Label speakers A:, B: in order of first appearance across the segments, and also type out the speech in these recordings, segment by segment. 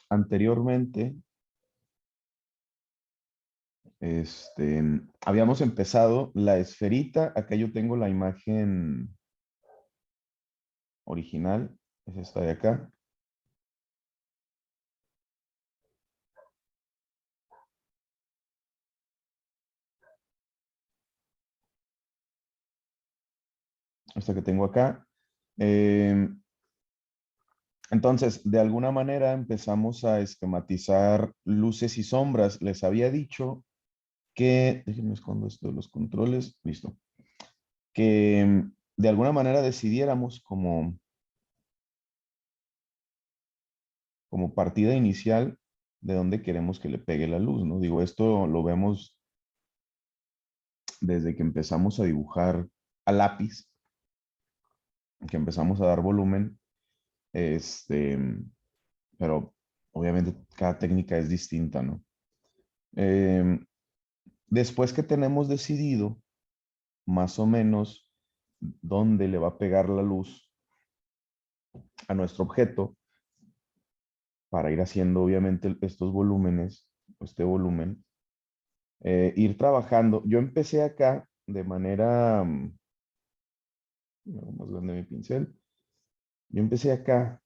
A: Anteriormente, habíamos empezado la esferita. Acá yo tengo la imagen original, es esta de acá. Esta que tengo acá. Entonces, de alguna manera empezamos a esquematizar luces y sombras. Les había dicho que, déjenme escondo esto de los controles, listo, que de alguna manera decidiéramos como partida inicial de dónde queremos que le pegue la luz, ¿no? Digo, esto lo vemos desde que empezamos a dibujar a lápiz, que empezamos a dar volumen, este, pero obviamente cada técnica es distinta, ¿no? Em, Después que tenemos decidido más o menos dónde le va a pegar la luz a nuestro objeto, para ir haciendo obviamente estos volúmenes, este volumen, ir trabajando. Yo empecé acá de manera, más grande mi pincel, yo empecé acá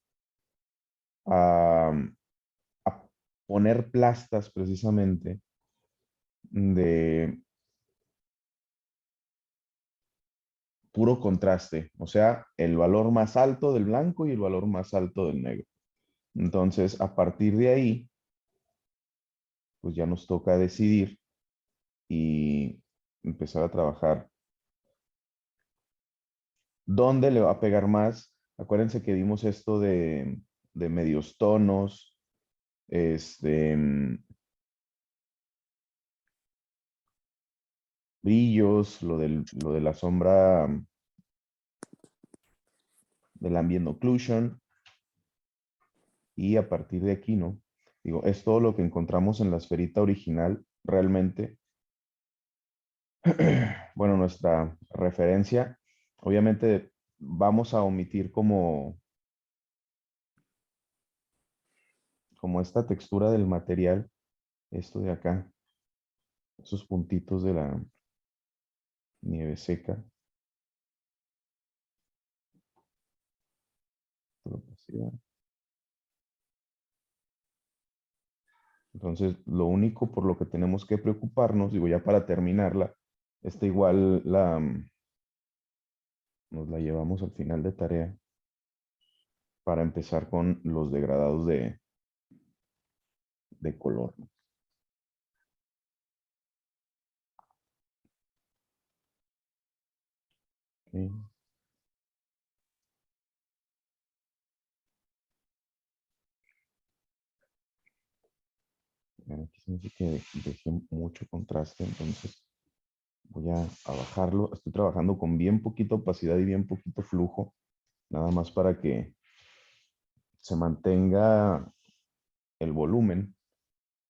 A: a, a poner plastas precisamente de puro contraste, o sea, el valor más alto del blanco y el valor más alto del negro. Entonces, a partir de ahí, pues ya nos toca decidir y empezar a trabajar dónde le va a pegar más. Acuérdense que vimos esto de medios tonos, este, brillos, lo de la sombra del ambient occlusion, y a partir de aquí, ¿no? Digo, es todo lo que encontramos en la esferita original, realmente. Bueno, nuestra referencia, obviamente vamos a omitir como esta textura del material, esto de acá, esos puntitos de la nieve seca. Entonces, lo único por lo que tenemos que preocuparnos, digo, ya para terminarla, esta igual nos la llevamos al final de tarea para empezar con los degradados de color, ¿no? Ok. Bueno, aquí se me hace que dejé mucho contraste, entonces voy a bajarlo. Estoy trabajando con bien poquita opacidad y bien poquito flujo, nada más para que se mantenga el volumen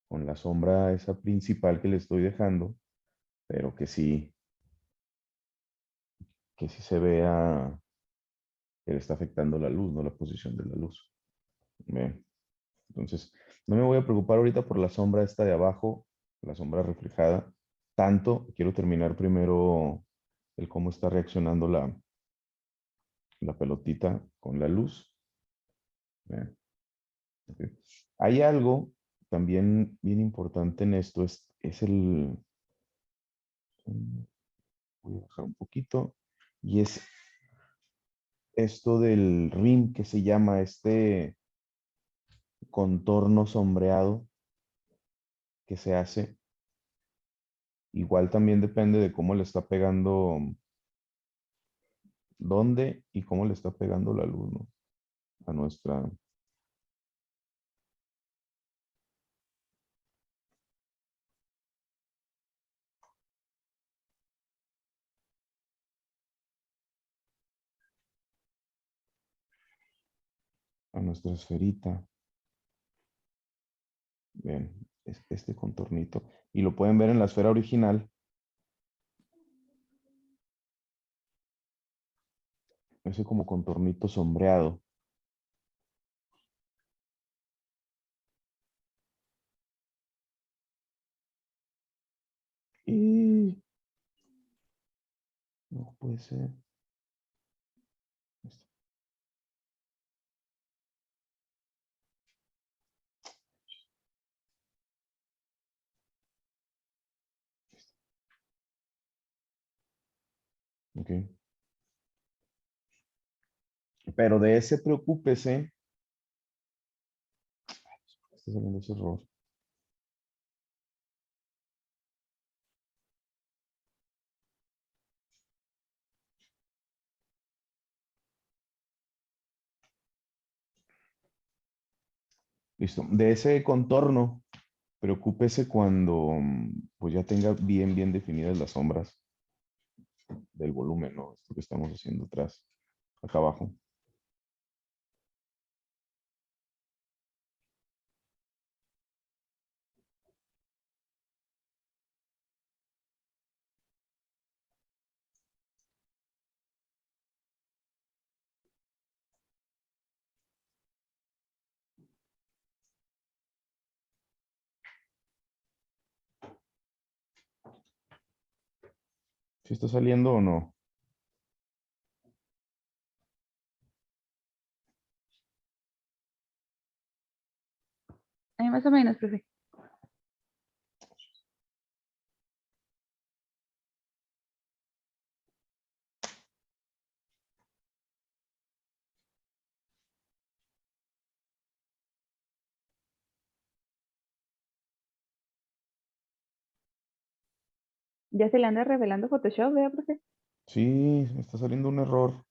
A: con la sombra esa principal que le estoy dejando, pero que sí se vea que le está afectando la luz, no la posición de la luz. Bien. Entonces, no me voy a preocupar ahorita por la sombra esta de abajo, la sombra reflejada. Tanto, quiero terminar primero el cómo está reaccionando la pelotita con la luz. Bien. Ok. Hay algo también bien importante en esto, es voy a bajar un poquito, y es esto del rim que se llama contorno sombreado que se hace. Igual también depende de cómo le está pegando, dónde y cómo le está pegando la luz, ¿no? A nuestra esferita. Bien, es este contornito. Y lo pueden ver en la esfera original, ese como contornito sombreado. Y no puede ser. Ok. Pero de ese preocúpese. Está saliendo ese error. Listo. De ese contorno, preocúpese cuando pues ya tenga bien definidas las sombras del volumen, ¿no? Esto que estamos haciendo atrás, acá abajo. ¿Si está saliendo o no?
B: Ahí más o menos, profe. Ya se le anda revelando Photoshop, ¿verdad, profe?
A: Sí, está saliendo un error.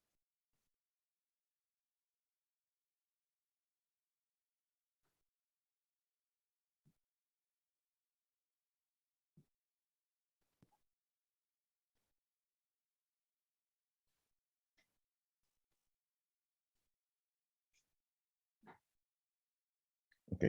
A: Ok.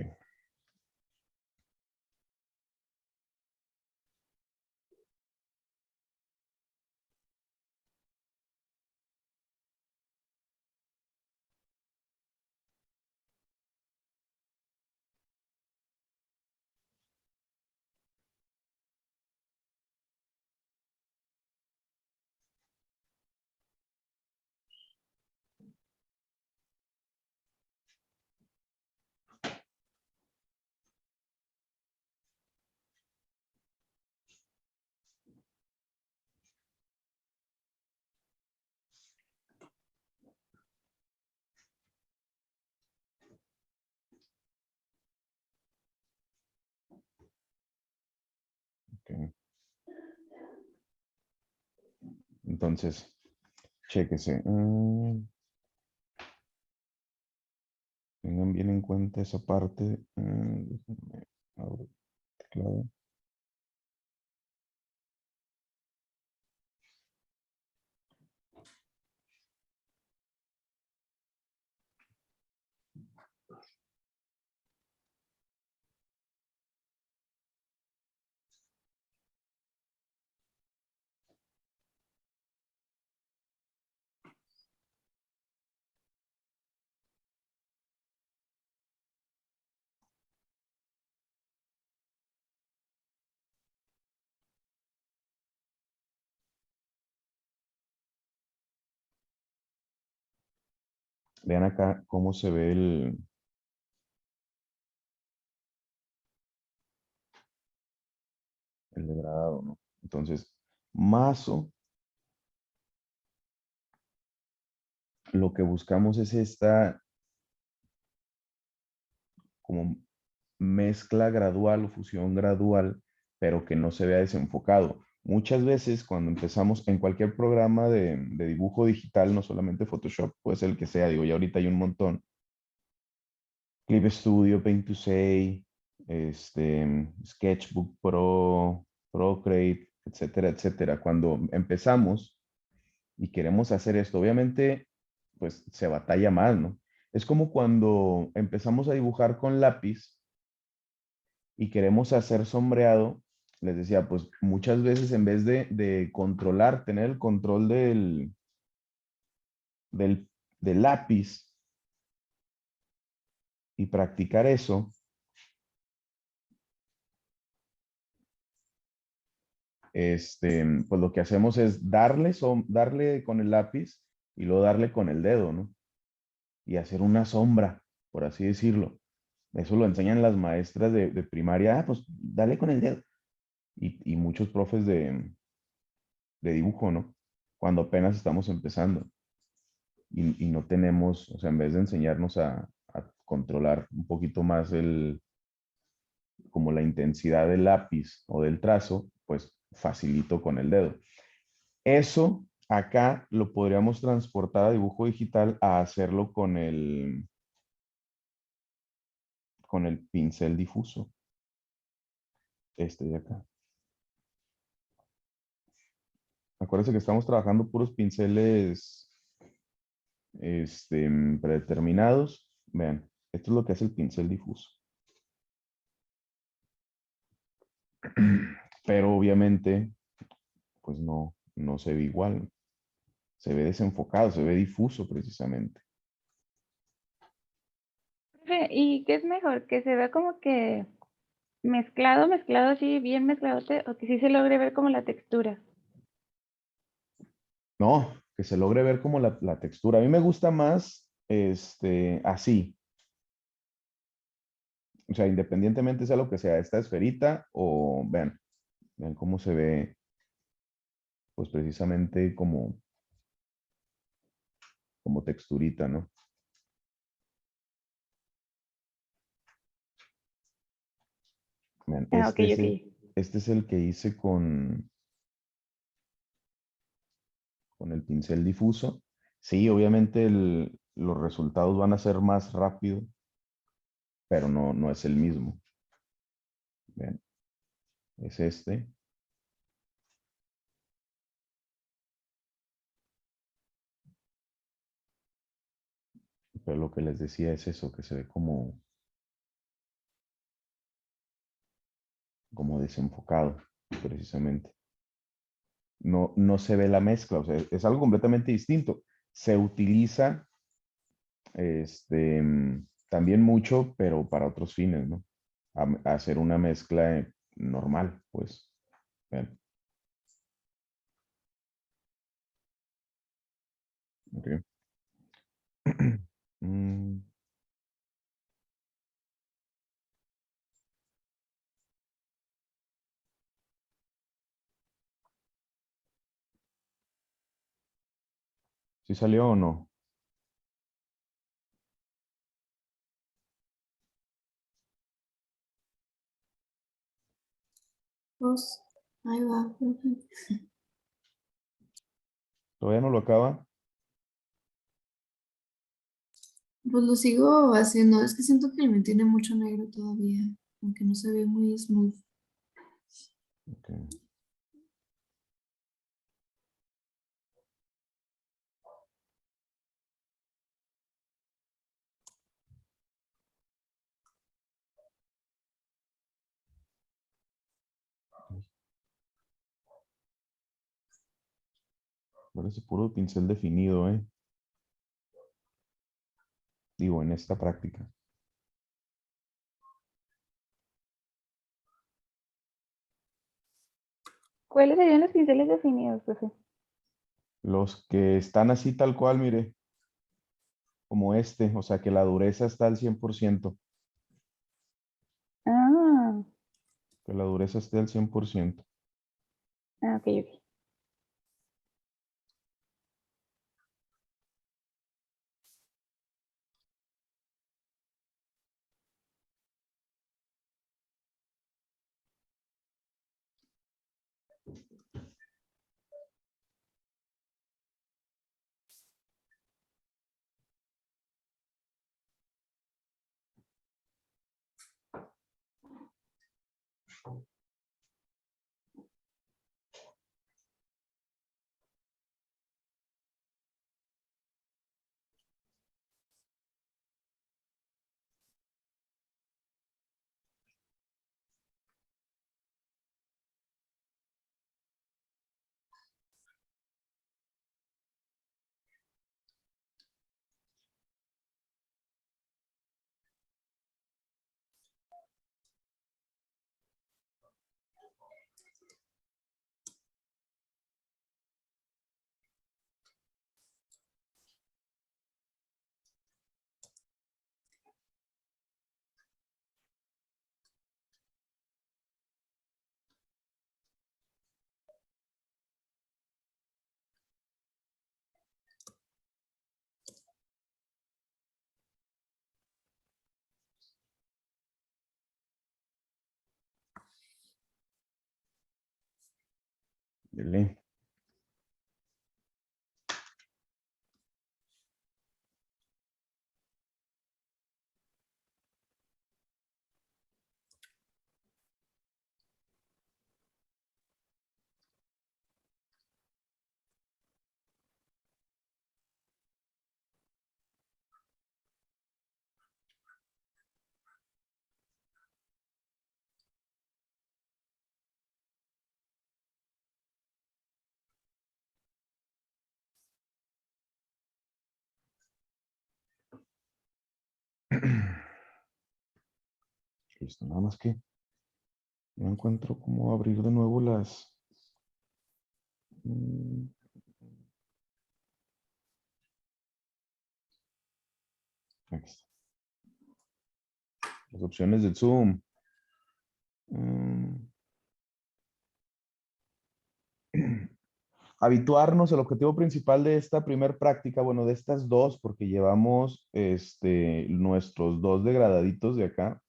A: Ok. Entonces, chéquese. Tengan bien en cuenta esa parte. Déjenme abro el teclado. Vean acá cómo se ve el degradado, ¿no? Entonces, mazo, lo que buscamos es esta como mezcla gradual o fusión gradual, pero que no se vea desenfocado. Muchas veces cuando empezamos en cualquier programa de dibujo digital, no solamente Photoshop, puede ser el que sea, digo, ya ahorita hay un montón. Clip Studio, Paint to Say, Sketchbook Pro, Procreate, etcétera, etcétera. Cuando empezamos y queremos hacer esto, obviamente, pues se batalla más, ¿no? Es como cuando empezamos a dibujar con lápiz y queremos hacer sombreado, les decía, pues muchas veces en vez de controlar, tener el control del, del lápiz y practicar eso, pues lo que hacemos es darle con el lápiz y luego darle con el dedo, ¿no? Y hacer una sombra, por así decirlo. Eso lo enseñan las maestras de primaria. Ah, pues dale con el dedo. Y muchos profes de dibujo, ¿no? Cuando apenas estamos empezando y no tenemos, o sea, en vez de enseñarnos a controlar un poquito más como la intensidad del lápiz o del trazo, pues facilito con el dedo. Eso acá lo podríamos transportar a dibujo digital a hacerlo con el pincel difuso, este de acá. Acuérdense que estamos trabajando puros pinceles predeterminados. Vean, esto es lo que hace el pincel difuso. Pero obviamente, pues no se ve igual. Se ve desenfocado, se ve difuso precisamente.
B: Profe, ¿y qué es mejor? ¿Que se vea como que mezclado, mezclado así, bien mezclado, o que sí se logre ver como la textura?
A: No, que se logre ver como la textura. A mí me gusta más así. O sea, independientemente sea lo que sea, esta esferita o vean cómo se ve, pues precisamente como texturita, ¿no? Vean,
B: Ah, ok, ok.
A: este es el que hice con el pincel difuso. Sí, obviamente los resultados van a ser más rápido, pero no es el mismo. Vean, es este. Pero lo que les decía es eso, que se ve como desenfocado, precisamente. No se ve la mezcla, o sea, es algo completamente distinto. Se utiliza también mucho, pero para otros fines, ¿no? A hacer una mezcla normal, pues. Vean, ok. Mm, ¿Sí salió o no?
C: Pues, ahí va. Ujú.
A: ¿Todavía no lo acaba?
C: Pues lo sigo haciendo. Es que siento que me tiene mucho negro todavía, aunque no se ve muy smooth.
A: Ok. Parece puro pincel definido, ¿eh? Digo, en esta práctica.
B: ¿Cuáles serían los pinceles definidos, profe?
A: Los que están así tal cual, mire, como este, o sea que la dureza está al 100%,
B: Ah,
A: que la dureza esté al 100%.
B: ah, ok, ok.
A: Ándele. Listo, nada más que no encuentro cómo abrir de nuevo las... Aquí está. Las opciones del Zoom. Habituarnos, el objetivo principal de esta primer práctica, bueno, de estas dos, porque llevamos nuestros dos degradaditos de acá.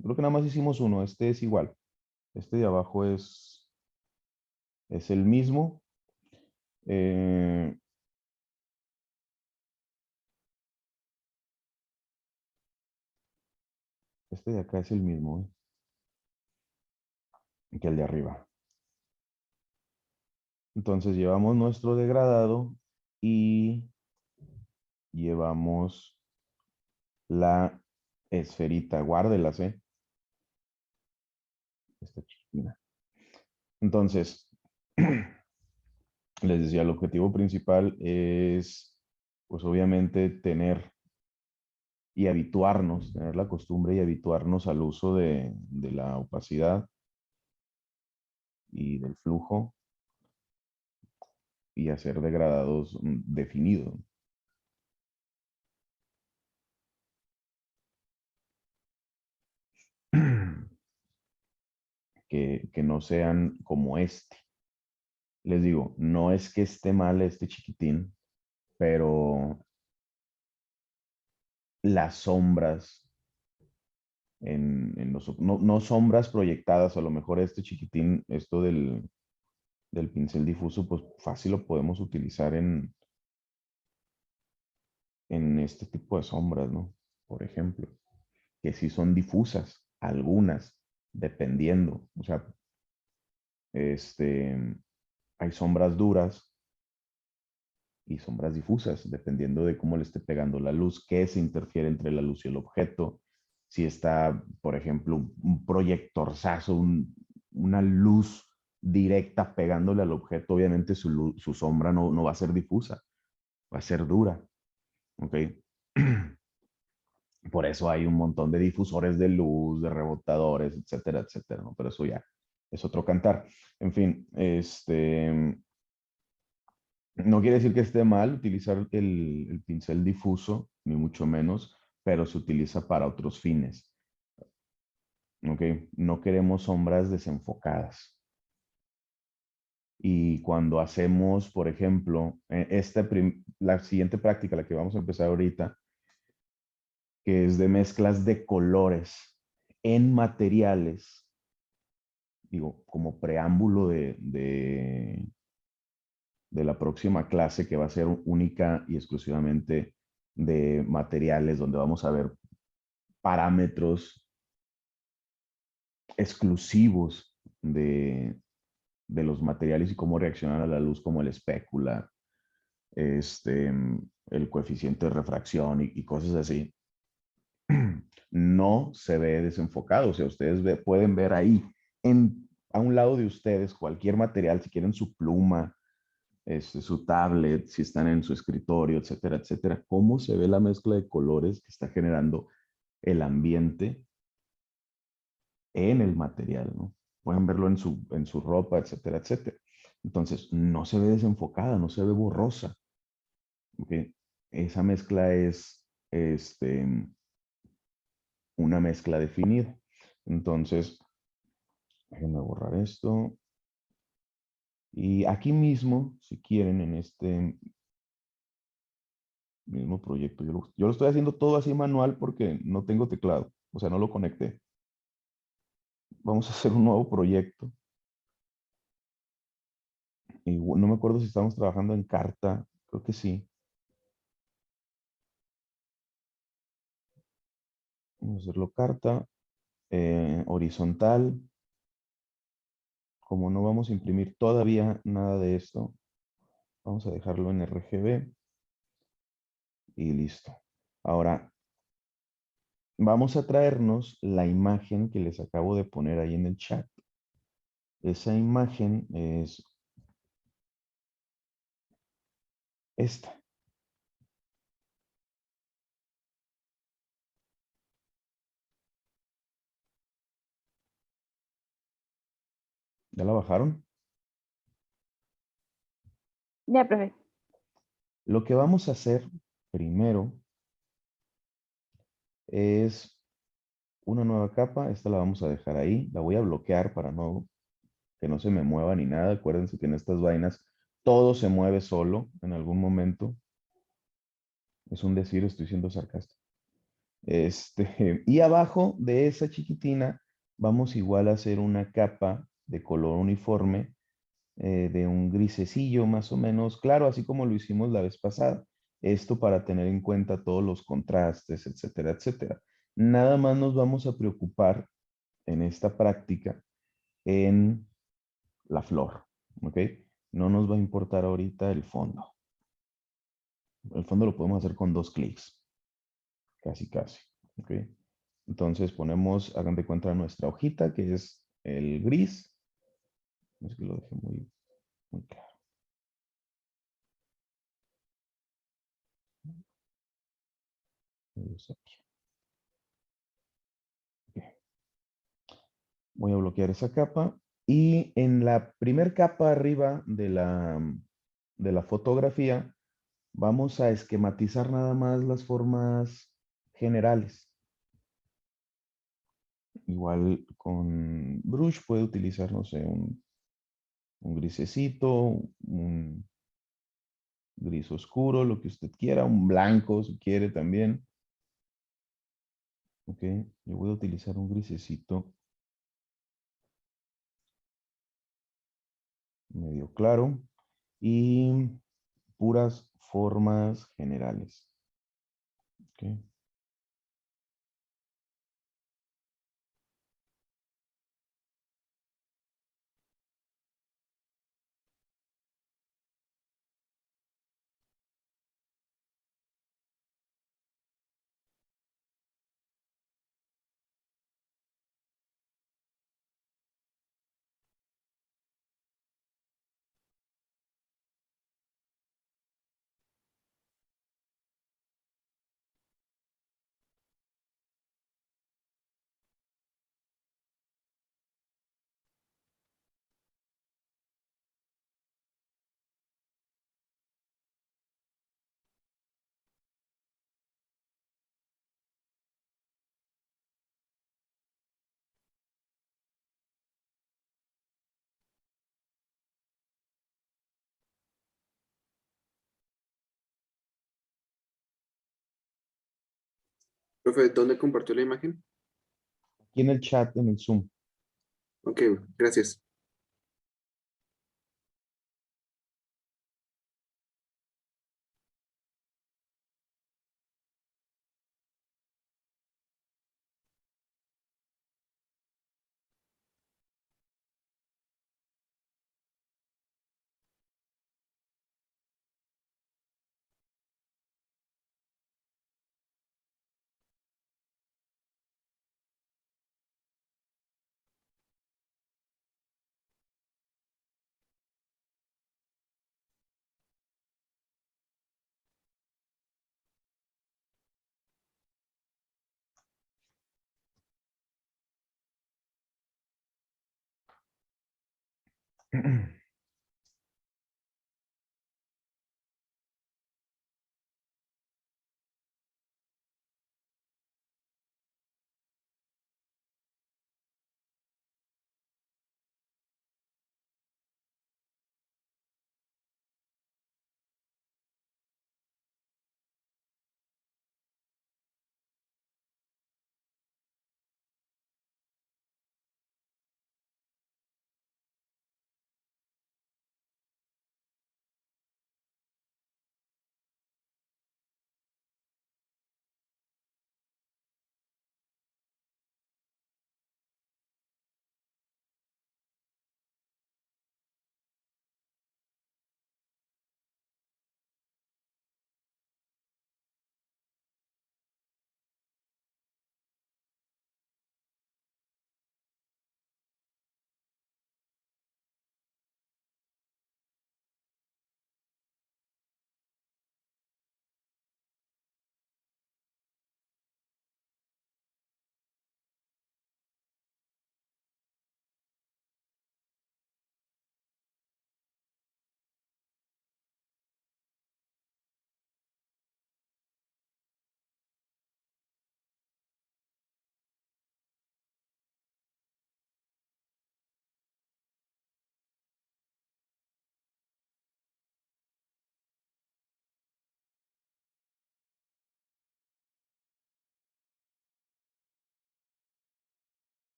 A: Creo que nada más hicimos uno, este es igual. Este de abajo es el mismo. Este de acá es el mismo que el de arriba. Entonces llevamos nuestro degradado y llevamos la esferita. Guárdelas, esta chiquita. Entonces, les decía, el objetivo principal es, pues obviamente, tener y habituarnos, tener la costumbre y habituarnos al uso de la opacidad y del flujo y hacer degradados definidos. Que no sean como este. Les digo, no es que esté mal este chiquitín, pero las sombras no sombras proyectadas, a lo mejor este chiquitín, esto del pincel difuso, pues fácil lo podemos utilizar en este tipo de sombras, ¿no? Por ejemplo, que sí son difusas, algunas, dependiendo, o sea, hay sombras duras y sombras difusas, dependiendo de cómo le esté pegando la luz, qué se interfiere entre la luz y el objeto. Si está, por ejemplo, un proyectorzazo, una luz directa pegándole al objeto, obviamente su sombra no va a ser difusa, va a ser dura. ¿Ok? Por eso hay un montón de difusores de luz, de rebotadores, etcétera, etcétera, ¿no? Pero eso ya es otro cantar. En fin, no quiere decir que esté mal utilizar el pincel difuso, ni mucho menos, pero se utiliza para otros fines. ¿Ok? No queremos sombras desenfocadas. Y cuando hacemos, por ejemplo, la siguiente práctica, la que vamos a empezar ahorita, que es de mezclas de colores en materiales, digo, como preámbulo de la próxima clase que va a ser única y exclusivamente de materiales, donde vamos a ver parámetros exclusivos de los materiales y cómo reaccionan a la luz, como el espécula, el coeficiente de refracción y cosas así. No se ve desenfocado. O sea, ustedes pueden ver ahí, a un lado de ustedes, cualquier material, si quieren su pluma, su tablet, si están en su escritorio, etcétera, etcétera, cómo se ve la mezcla de colores que está generando el ambiente en el material, ¿no? Pueden verlo en su ropa, etcétera, etcétera. Entonces, no se ve desenfocada, no se ve borrosa. ¿Okay? Esa mezcla es una mezcla definida. Entonces, déjenme borrar esto. Y aquí mismo, si quieren, en este mismo proyecto, yo lo estoy haciendo todo así manual porque no tengo teclado, o sea, no lo conecté. Vamos a hacer un nuevo proyecto. no me acuerdo si estamos trabajando en carta, creo que sí. Vamos a hacerlo carta, horizontal. Como no vamos a imprimir todavía nada de esto, vamos a dejarlo en RGB y listo. Ahora, vamos a traernos la imagen que les acabo de poner ahí en el chat. Esa imagen es esta. ¿Ya la bajaron?
B: Ya, profe.
A: Lo que vamos a hacer primero es una nueva capa. Esta la vamos a dejar ahí. La voy a bloquear para que no se me mueva ni nada. Acuérdense que en estas vainas todo se mueve solo en algún momento. Es un decir, estoy siendo sarcástico. Y abajo de esa chiquitina vamos igual a hacer una capa de color uniforme, de un grisecillo más o menos claro, así como lo hicimos la vez pasada. Esto para tener en cuenta todos los contrastes, etcétera, etcétera. Nada más nos vamos a preocupar en esta práctica en la flor, ¿ok? No nos va a importar ahorita el fondo. El fondo lo podemos hacer con 2 clics, casi, casi, ¿ok? Entonces ponemos, hagan de cuenta nuestra hojita, que es el gris. Es que lo dejé muy claro. Voy a bloquear esa capa. Y en la primer capa arriba de la fotografía, vamos a esquematizar nada más las formas generales. Igual con brush puede utilizar, no sé, un grisecito, un gris oscuro, lo que usted quiera, un blanco si quiere también. Ok, yo voy a utilizar un grisecito medio claro y puras formas generales. Ok.
D: Profe, ¿dónde compartió la imagen?
A: Aquí en el chat, en el Zoom.
D: Ok, gracias.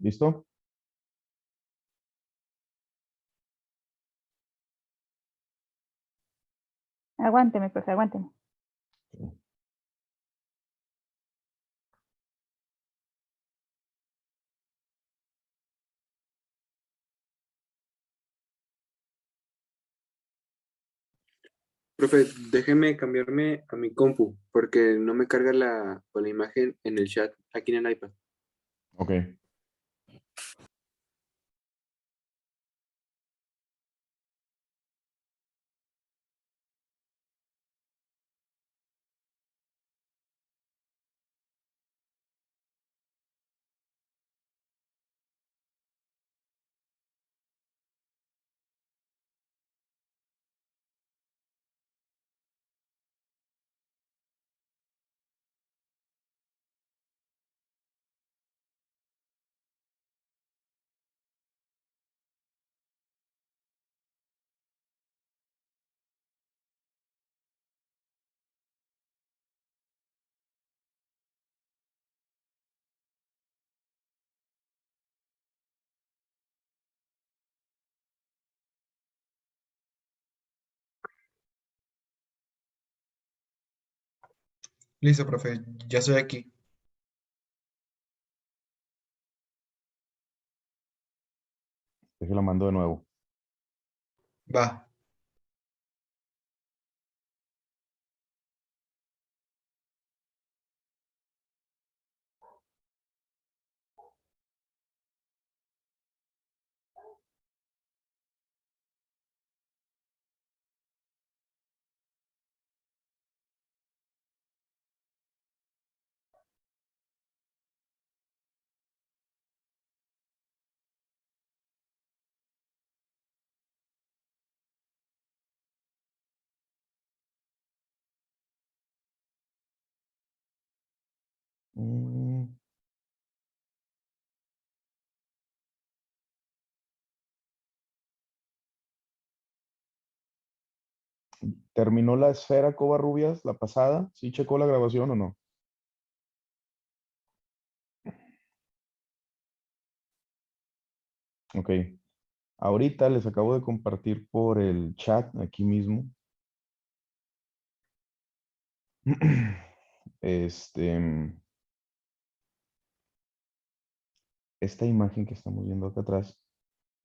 A: ¿Listo?
B: Aguánteme, profe, aguánteme.
D: Profe, déjeme cambiarme a mi compu porque no me carga la imagen en el chat aquí en el iPad.
A: Ok.
E: Listo, profe, ya estoy aquí.
A: Déjelo mando de nuevo.
E: Va.
A: Mm, ¿Terminó la esfera Covarrubias, la pasada? ¿Sí checó la grabación o no? Ok. Ahorita les acabo de compartir por el chat aquí mismo. Este, esta imagen que estamos viendo acá atrás.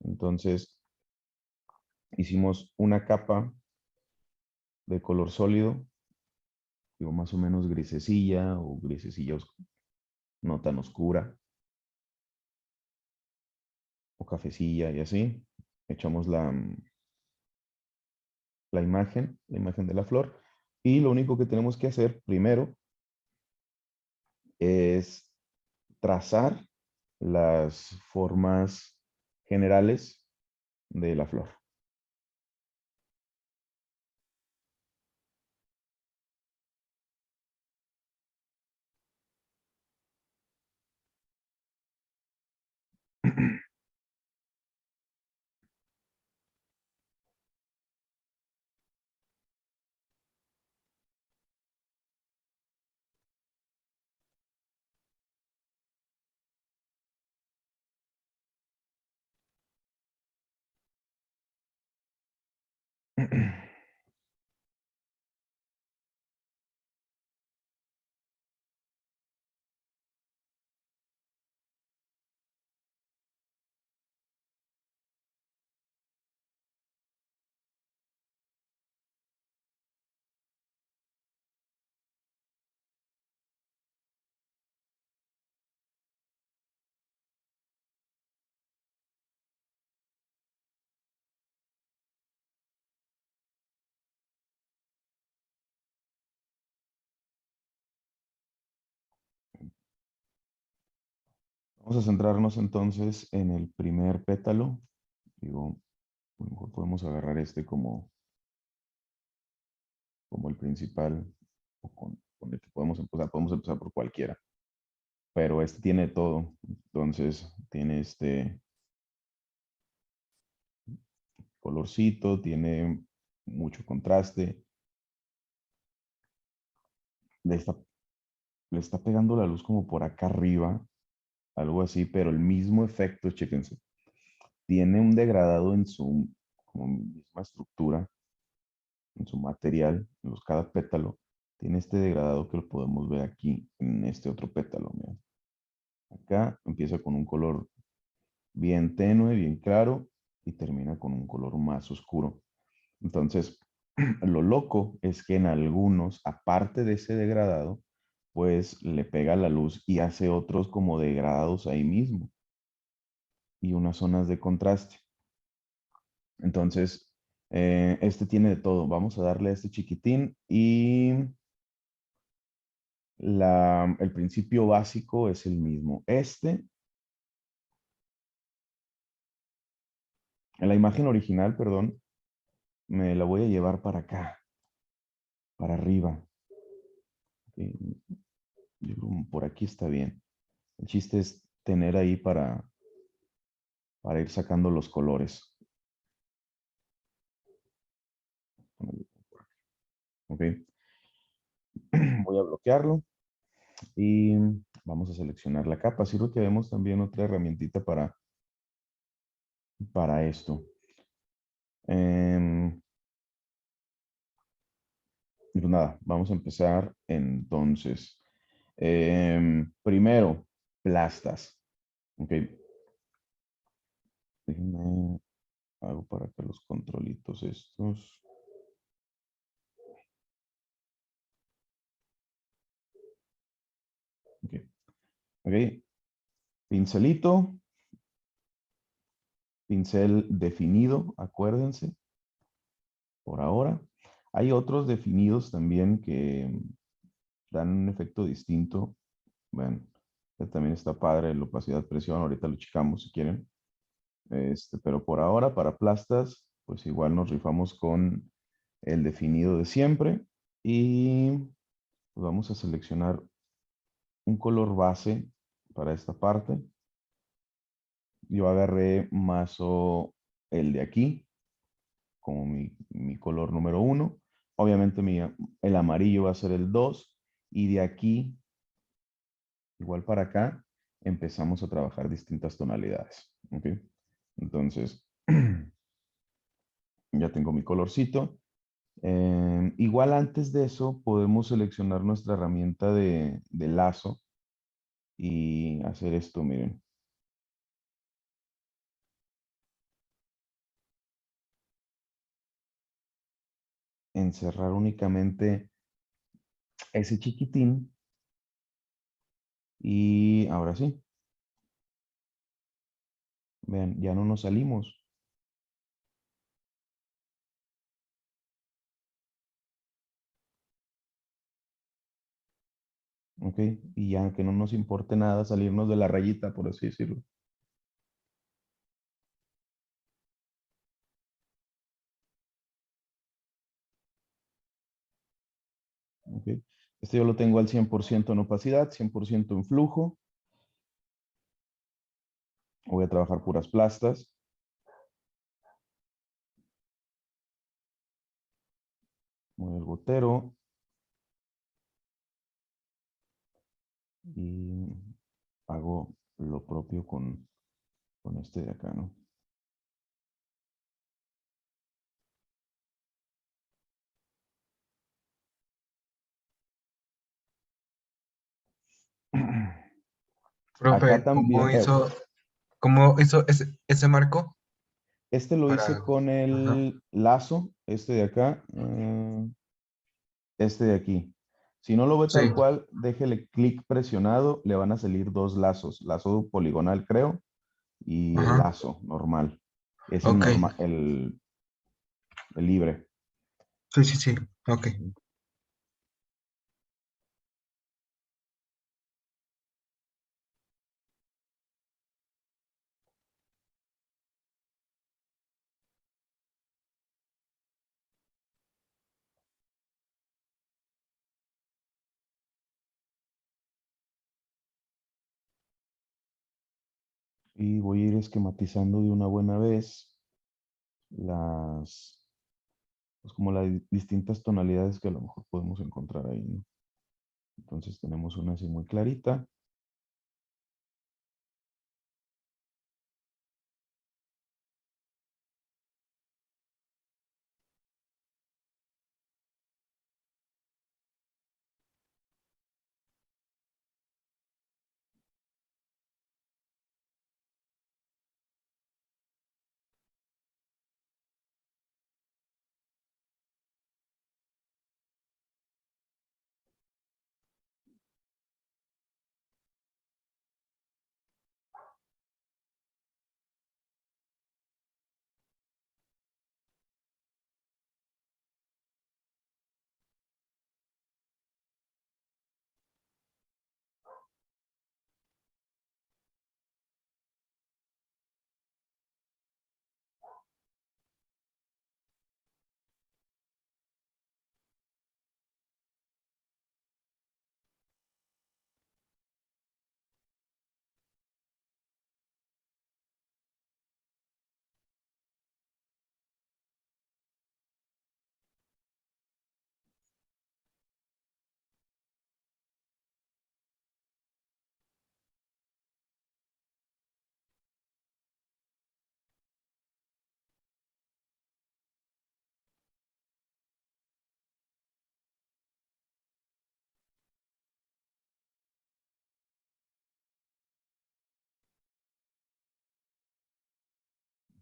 A: Entonces, hicimos una capa de color sólido, digo, más o menos grisecilla o grisecilla no tan oscura, o cafecilla y así. Echamos la imagen de la flor. Y lo único que tenemos que hacer primero es trazar las formas generales de la flor. Vamos a centrarnos entonces en el primer pétalo. Digo, a lo mejor podemos agarrar este como el principal, o con el que podemos empezar por cualquiera. Pero este tiene todo. Entonces, tiene este colorcito, tiene mucho contraste. Le está, le está pegando la luz como por acá arriba. algo así, pero el mismo efecto, chéquense. Tiene un degradado en su como misma estructura, en su material, cada pétalo. Tiene este degradado que lo podemos ver aquí en este otro pétalo. Miren. Acá empieza con un color bien tenue, bien claro, y termina con un color más oscuro. Entonces, lo loco es que en algunos, aparte de ese degradado, pues le pega la luz y hace otros como degradados ahí mismo y unas zonas de contraste. Entonces, este tiene de todo. Vamos a darle a este chiquitín y el principio básico es el mismo. En la imagen original, perdón, me la voy a llevar para acá, para arriba. Yo creo que por aquí está bien. El chiste es tener ahí para ir sacando los colores. Ok. Voy a bloquearlo y vamos a seleccionar la capa. Sirve que vemos también otra herramientita para esto. Pues nada, vamos a empezar entonces. Primero, plastas. Ok. Déjenme, hago para que los controlitos estos. Ok. Ok. Pincelito. Pincel definido, acuérdense. Por ahora. Hay otros definidos también que dan un efecto distinto. Bueno, también está padre la opacidad, presión. Ahorita lo checamos si quieren. Pero por ahora, para plastas, pues igual nos rifamos con el definido de siempre. Y pues vamos a seleccionar un color base para esta parte. Yo agarré mazo el de aquí, como mi color número 1. Obviamente el amarillo va a ser el 2. Y de aquí, igual para acá, empezamos a trabajar distintas tonalidades. ¿Ok? Entonces, ya tengo mi colorcito. Igual antes de eso, podemos seleccionar nuestra herramienta de lazo y hacer esto, miren. Encerrar únicamente ese chiquitín. Y ahora sí. Vean, ya no nos salimos. ¿Ok? Y ya que no nos importe nada salirnos de la rayita, por así decirlo. ¿Ok? Este yo lo tengo al 100% en opacidad, 100% en flujo. Voy a trabajar puras plastas. Voy al gotero. Y hago lo propio con este de acá, ¿no? Acá
E: Profe,
A: también,
E: cómo hizo ese marco?
A: este lo hice
E: Para,
A: con
E: ajá.
A: el lazo, este de acá, este de aquí. Si no lo ve tal
E: Sí,
A: cual, déjele clic presionado, le van a salir dos lazos, lazo poligonal creo, y el
E: ajá,
A: lazo normal. Es el
E: ok.
A: normal, el libre.
E: Sí, sí, sí, ok.
A: Y voy a ir esquematizando de una buena vez las, pues como las distintas tonalidades que a lo mejor podemos encontrar ahí, ¿no? Entonces tenemos una así muy clarita.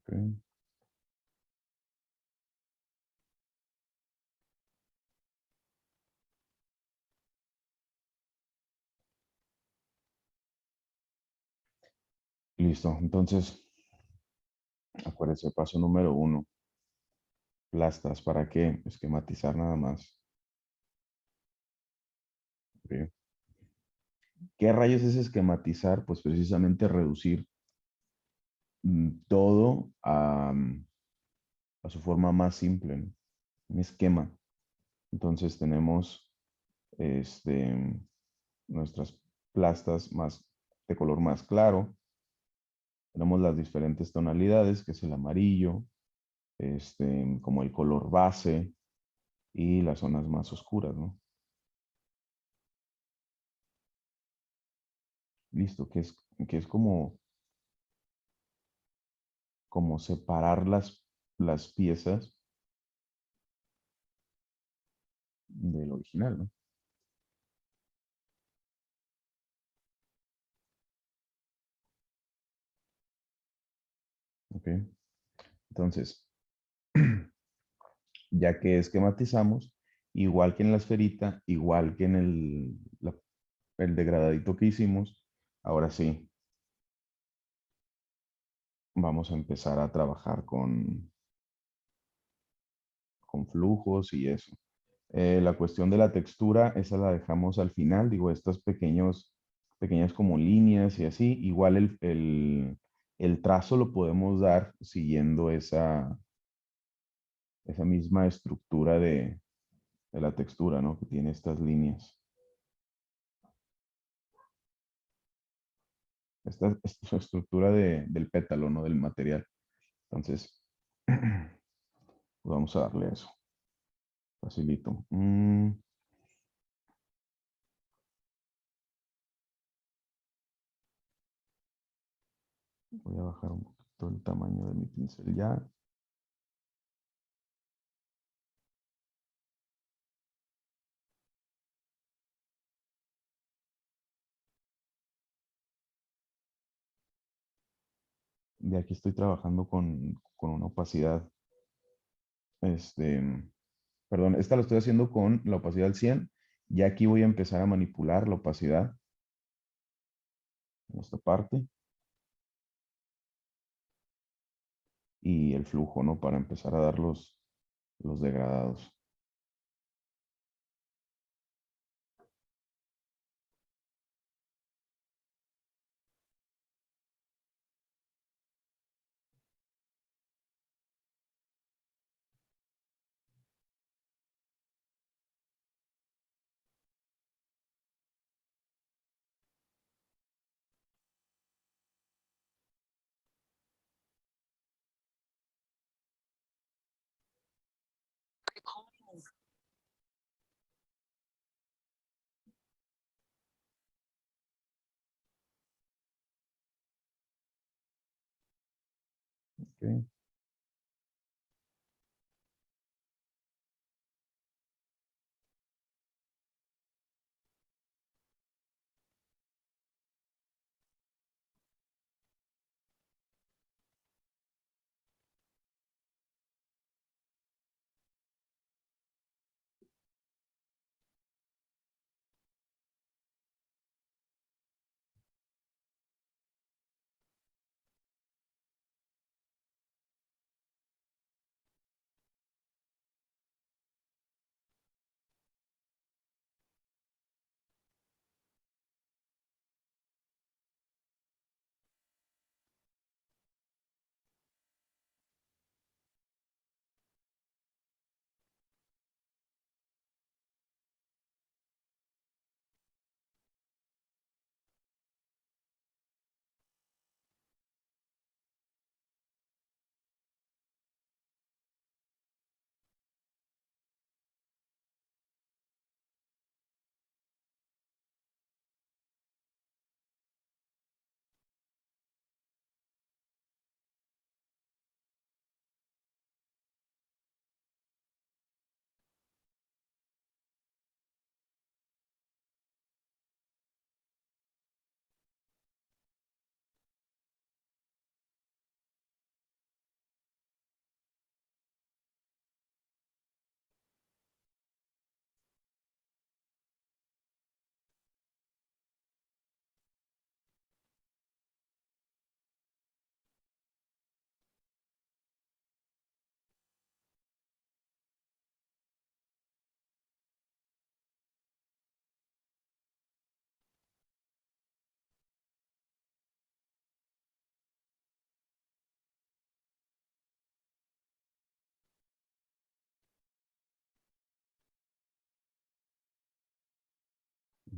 A: Ok. Listo. Entonces, acuérdense, paso número 1. Plastas. ¿Para qué? Esquematizar nada más. Ok. ¿Qué rayos es esquematizar? Pues precisamente reducir todo a su forma más simple, ¿no? Un esquema. Entonces tenemos este, nuestras plastas más de color más claro. Tenemos las diferentes tonalidades, que es el amarillo, como el color base y las zonas más oscuras, ¿no? Listo, que es como separar las piezas del original, ¿no? Ok. Entonces, ya que esquematizamos, igual que en la esferita, igual que en el degradadito que hicimos, ahora sí, vamos a empezar a trabajar con flujos y eso. La cuestión de la textura, esa la dejamos al final, digo, estas pequeñas como líneas y así, igual el trazo lo podemos dar siguiendo esa misma estructura de la textura, ¿no? Que tiene estas líneas. Esta es su estructura del pétalo, ¿no? Del material. Entonces, pues vamos a darle eso. Facilito. Voy a bajar un poquito el tamaño de mi pincel ya. De aquí estoy trabajando con una opacidad. Este, Perdón, esta lo estoy haciendo con la opacidad al 100. Ya aquí voy a empezar a manipular la opacidad en esta parte y el flujo, ¿no? Para empezar a dar los degradados. Ok.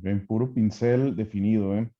A: En puro pincel definido, ¿eh?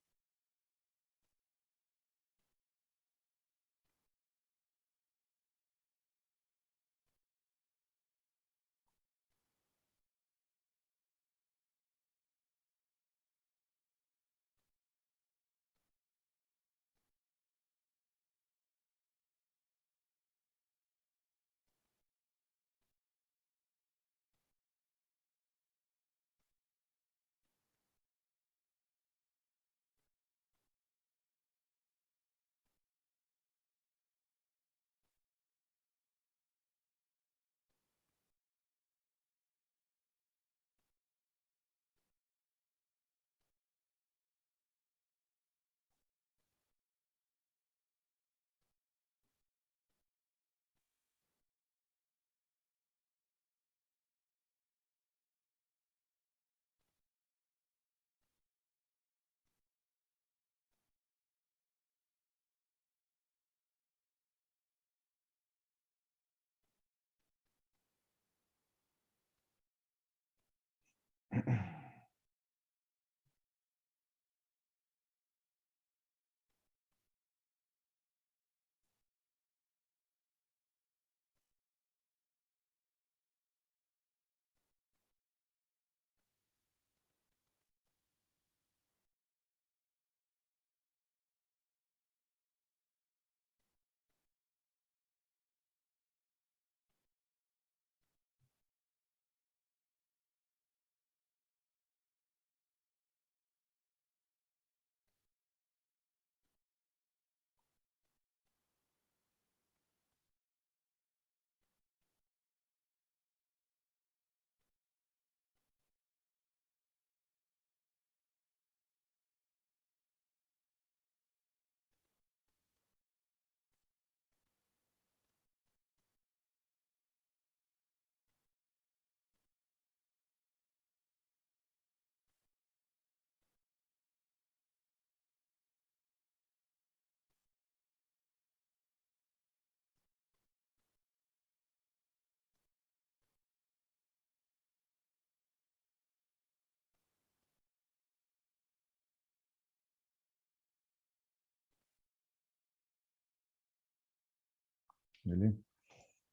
A: Dele.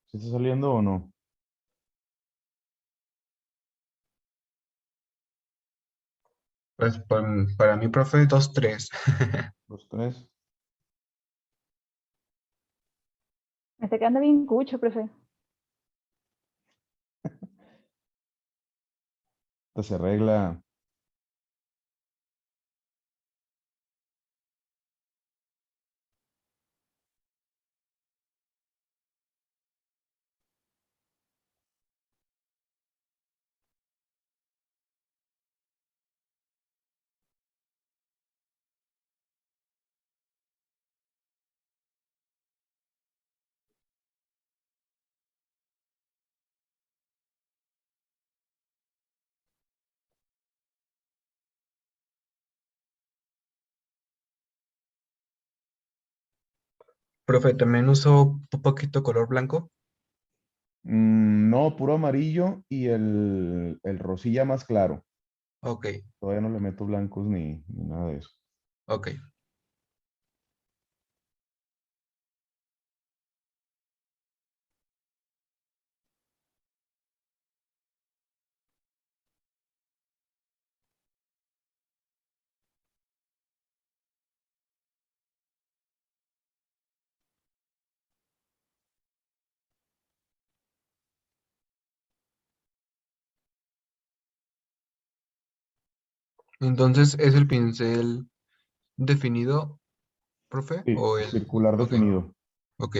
A: ¿Sí está saliendo o no?
E: Pues para mí, profe, 2-3.
A: Los tres.
B: Me está quedando bien cucho, profe.
A: Esta se arregla.
E: Profe, también uso un poquito color blanco.
A: No, puro amarillo y el rosilla más claro.
E: Ok,
A: Todavía no le meto blancos ni nada de eso.
E: ok. Entonces, ¿es el pincel definido, profe?
A: Sí,
E: O el...
A: circular
E: Ok,
A: definido.
E: ok.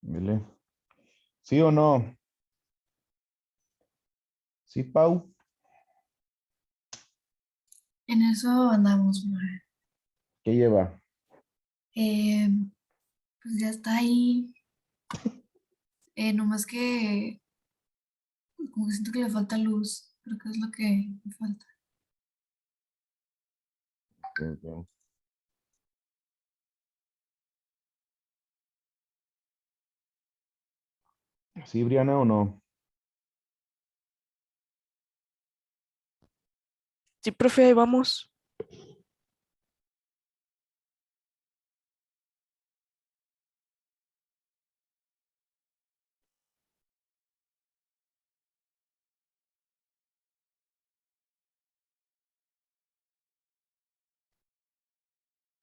A: Vele. ¿Sí o no? Sí, Pau.
C: En eso andamos, profe.
A: ¿Qué lleva?
C: Eh, pues ya está ahí. Nomás que como que siento que le falta luz. Creo que es lo que me falta.
A: Ok. ¿Sí, Briana, o no?
F: Sí, profe, ahí vamos.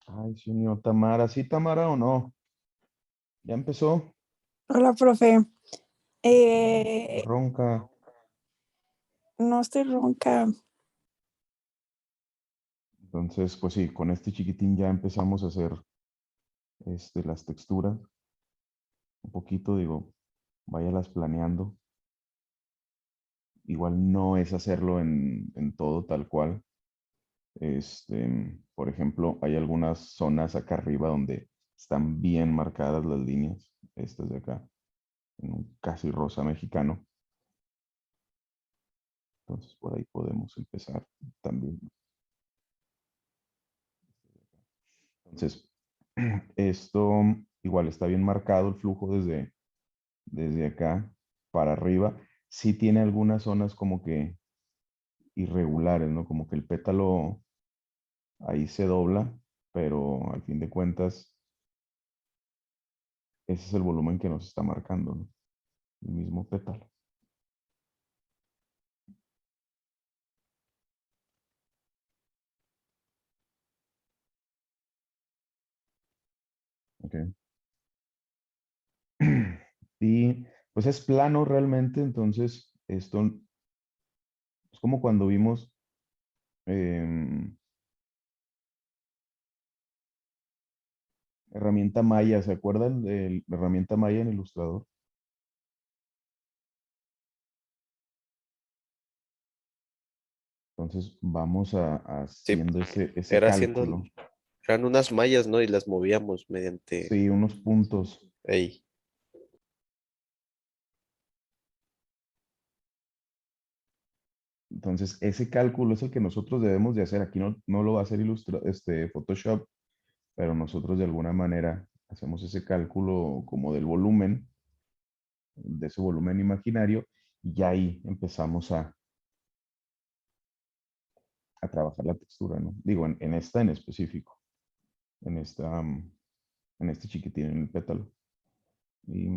A: Ay, señor Tamara. ¿Sí, Tamara, o no? ¿Ya empezó?
F: Hola, profe.
A: Ronca.
F: No estoy ronca.
A: Entonces, pues sí, con este chiquitín ya empezamos a hacer las texturas. Un poquito, digo, váyalas planeando. Igual no es hacerlo en todo tal cual. Por ejemplo, hay algunas zonas acá arriba donde están bien marcadas las líneas. Estas de acá, en un casi rosa mexicano. Entonces, por ahí podemos empezar también. Entonces, esto igual está bien marcado el flujo desde acá para arriba. Sí tiene algunas zonas como que irregulares, ¿no? Como que el pétalo ahí se dobla, pero al fin de cuentas, ese es el volumen que nos está marcando, ¿no? El mismo pétalo. Ok. Y pues es plano realmente, entonces esto es como cuando vimos em, herramienta Maya, ¿se acuerdan de la herramienta Maya en Illustrator? Entonces vamos
G: Sí,
A: haciendo ese
G: era haciendo,
A: cálculo.
G: eran unas mallas, ¿no? Y las movíamos mediante,
A: Sí, unos puntos.
G: ahí.
A: Entonces, ese cálculo es el que nosotros debemos de hacer. Aquí no lo va a hacer Photoshop, pero nosotros de alguna manera hacemos ese cálculo como del volumen, de ese volumen imaginario, y ya ahí empezamos a trabajar la textura, ¿no? Digo, en esta en específico, en esta, en este chiquitín, en el pétalo. Y,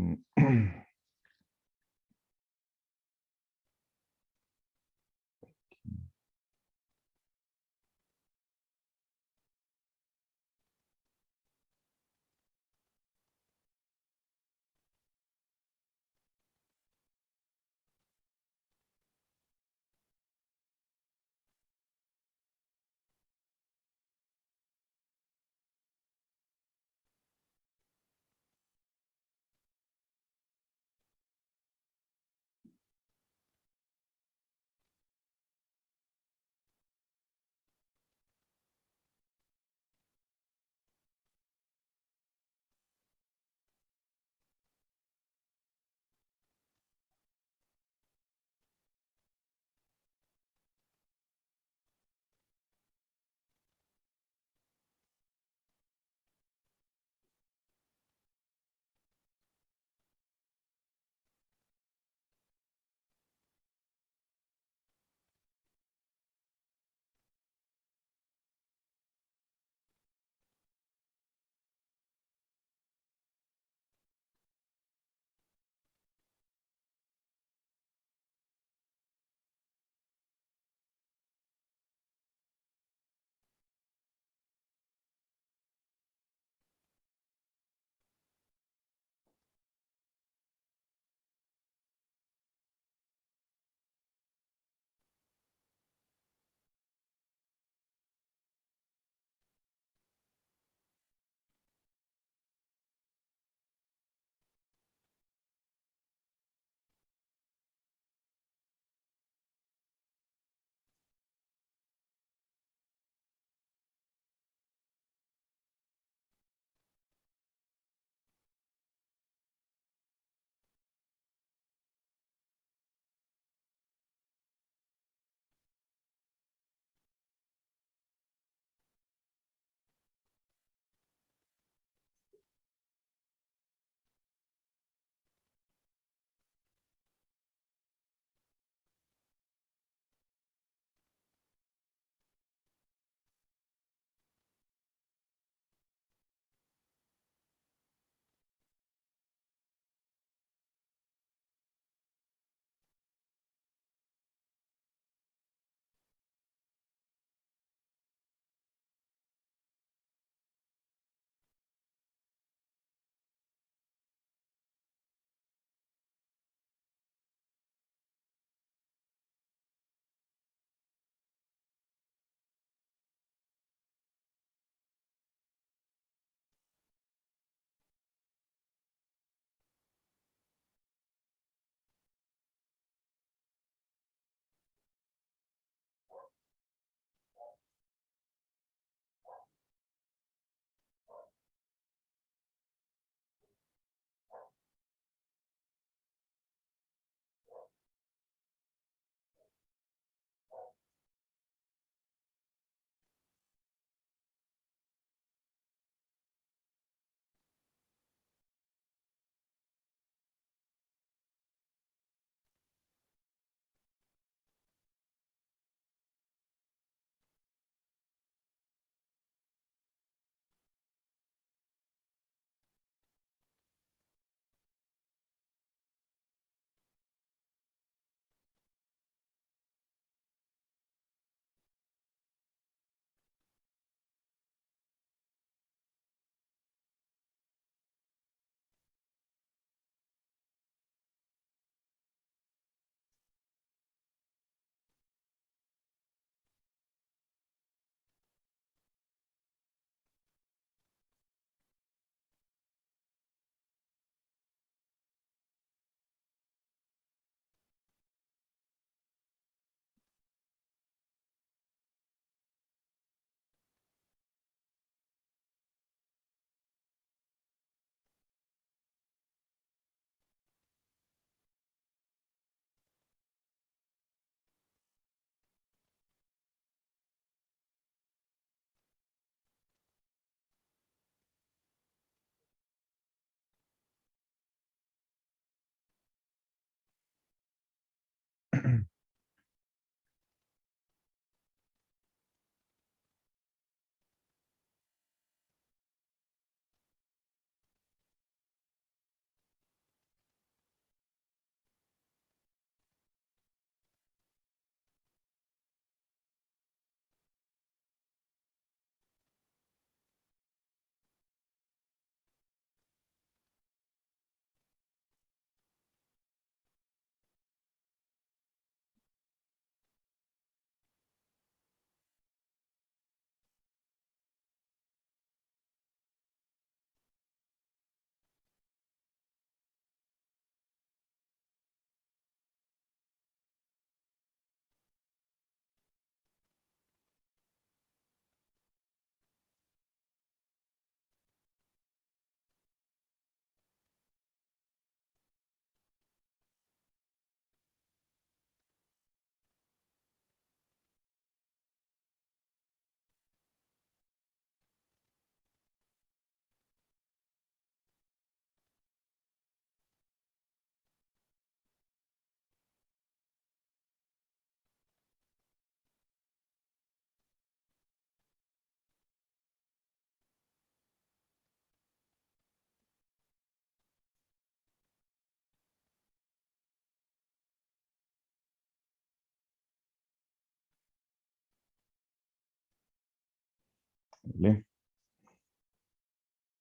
A: ¿Vale?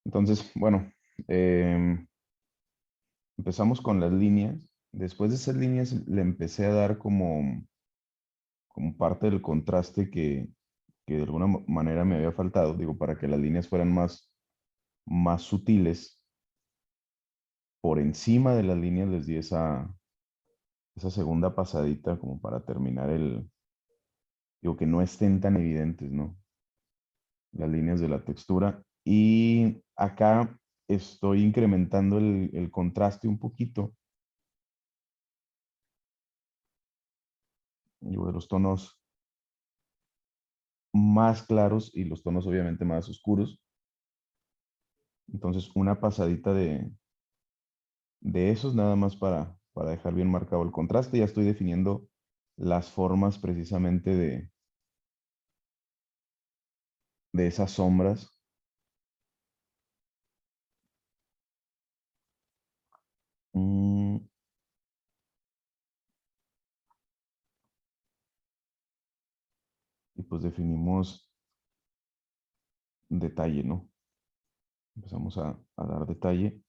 A: Entonces, bueno, empezamos con las líneas. Después de esas líneas le empecé a dar como parte del contraste que de alguna manera me había faltado, digo, para que las líneas fueran más sutiles. Por encima de las líneas les di esa segunda pasadita como para terminar digo, que no estén tan evidentes, ¿no? Las líneas de la textura. Y acá estoy incrementando el contraste un poquito. Digo, de los tonos más claros y los tonos obviamente más oscuros. Entonces, una pasadita de esos nada más para dejar bien marcado el contraste. Ya estoy definiendo las formas precisamente de esas sombras. Mm, y pues definimos detalle, ¿no? Empezamos a dar detalle.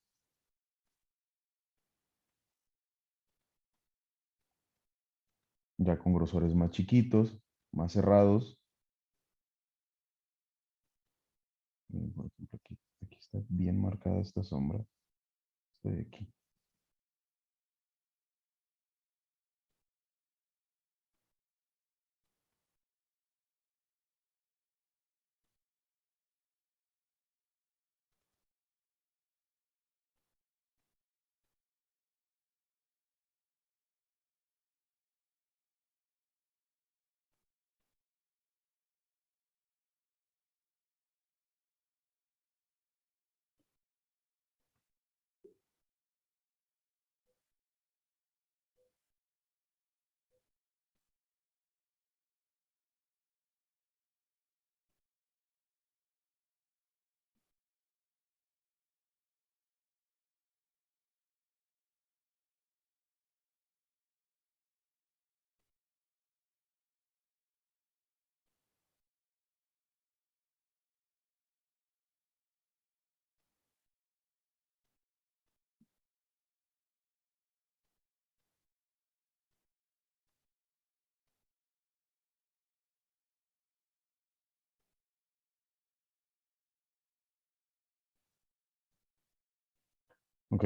A: Ya con grosores más chiquitos, más cerrados. Por ejemplo, aquí está bien marcada esta sombra. Esta de aquí. Ok.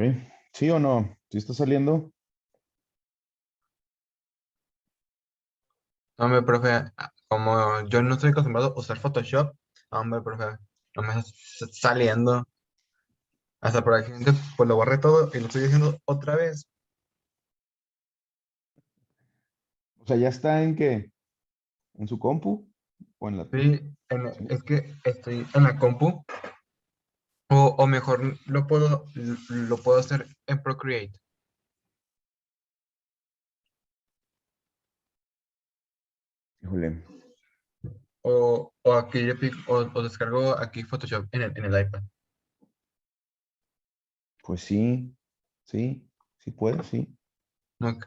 A: ¿Sí o no? ¿Sí está saliendo?
E: Hombre, profe, como yo no estoy acostumbrado a usar Photoshop, hombre, profe, no me está saliendo. Hasta por accidente, pues lo borré todo y lo estoy diciendo otra vez.
A: O sea, ¿ya está en qué? ¿En su compu? ¿O en la?
E: Sí,
A: Sí.
E: es que estoy en la compu, o mejor lo puedo hacer en Procreate,
A: Híjole.
E: o aquí o descargo aquí Photoshop en el iPad.
A: Pues sí, sí puede, sí.
E: Ok.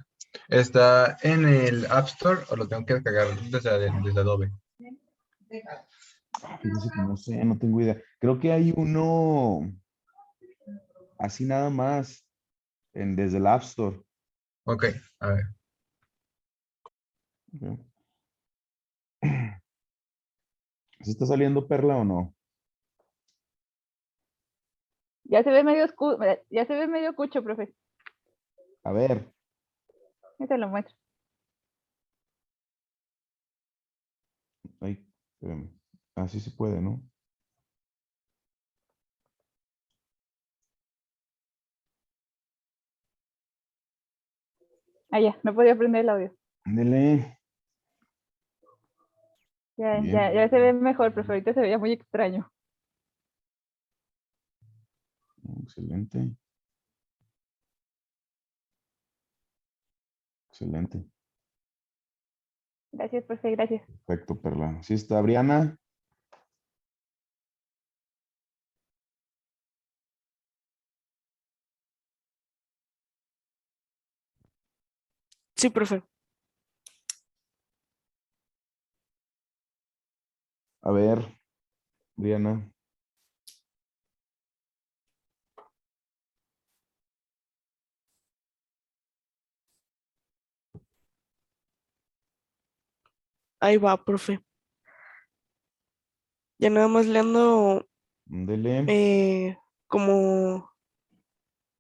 E: ¿Está en el App Store o lo tengo que descargar desde Adobe?
A: Fíjese que no sé, no tengo idea. Creo que hay uno así nada más desde el App Store.
E: Ok, a ver.
A: Ok. ¿Sí está saliendo Perla o no?
B: Ya se ve medio ya se ve medio cucho, profe.
A: A ver,
B: Ya te lo muestro.
A: ahí, espérame. Así se puede, ¿no?
B: Ah, ya, no podía prender el audio.
A: Ándele.
B: Ya se ve mejor, profe. Ahorita se veía muy extraño.
A: Excelente. Excelente.
B: Gracias, profe, gracias.
A: Perfecto, Perla. ¿Sí está Briana?
F: Sí, profe.
A: A ver, Briana.
F: Ahí va, profe. Ya nada más le ando
A: Dele.
F: como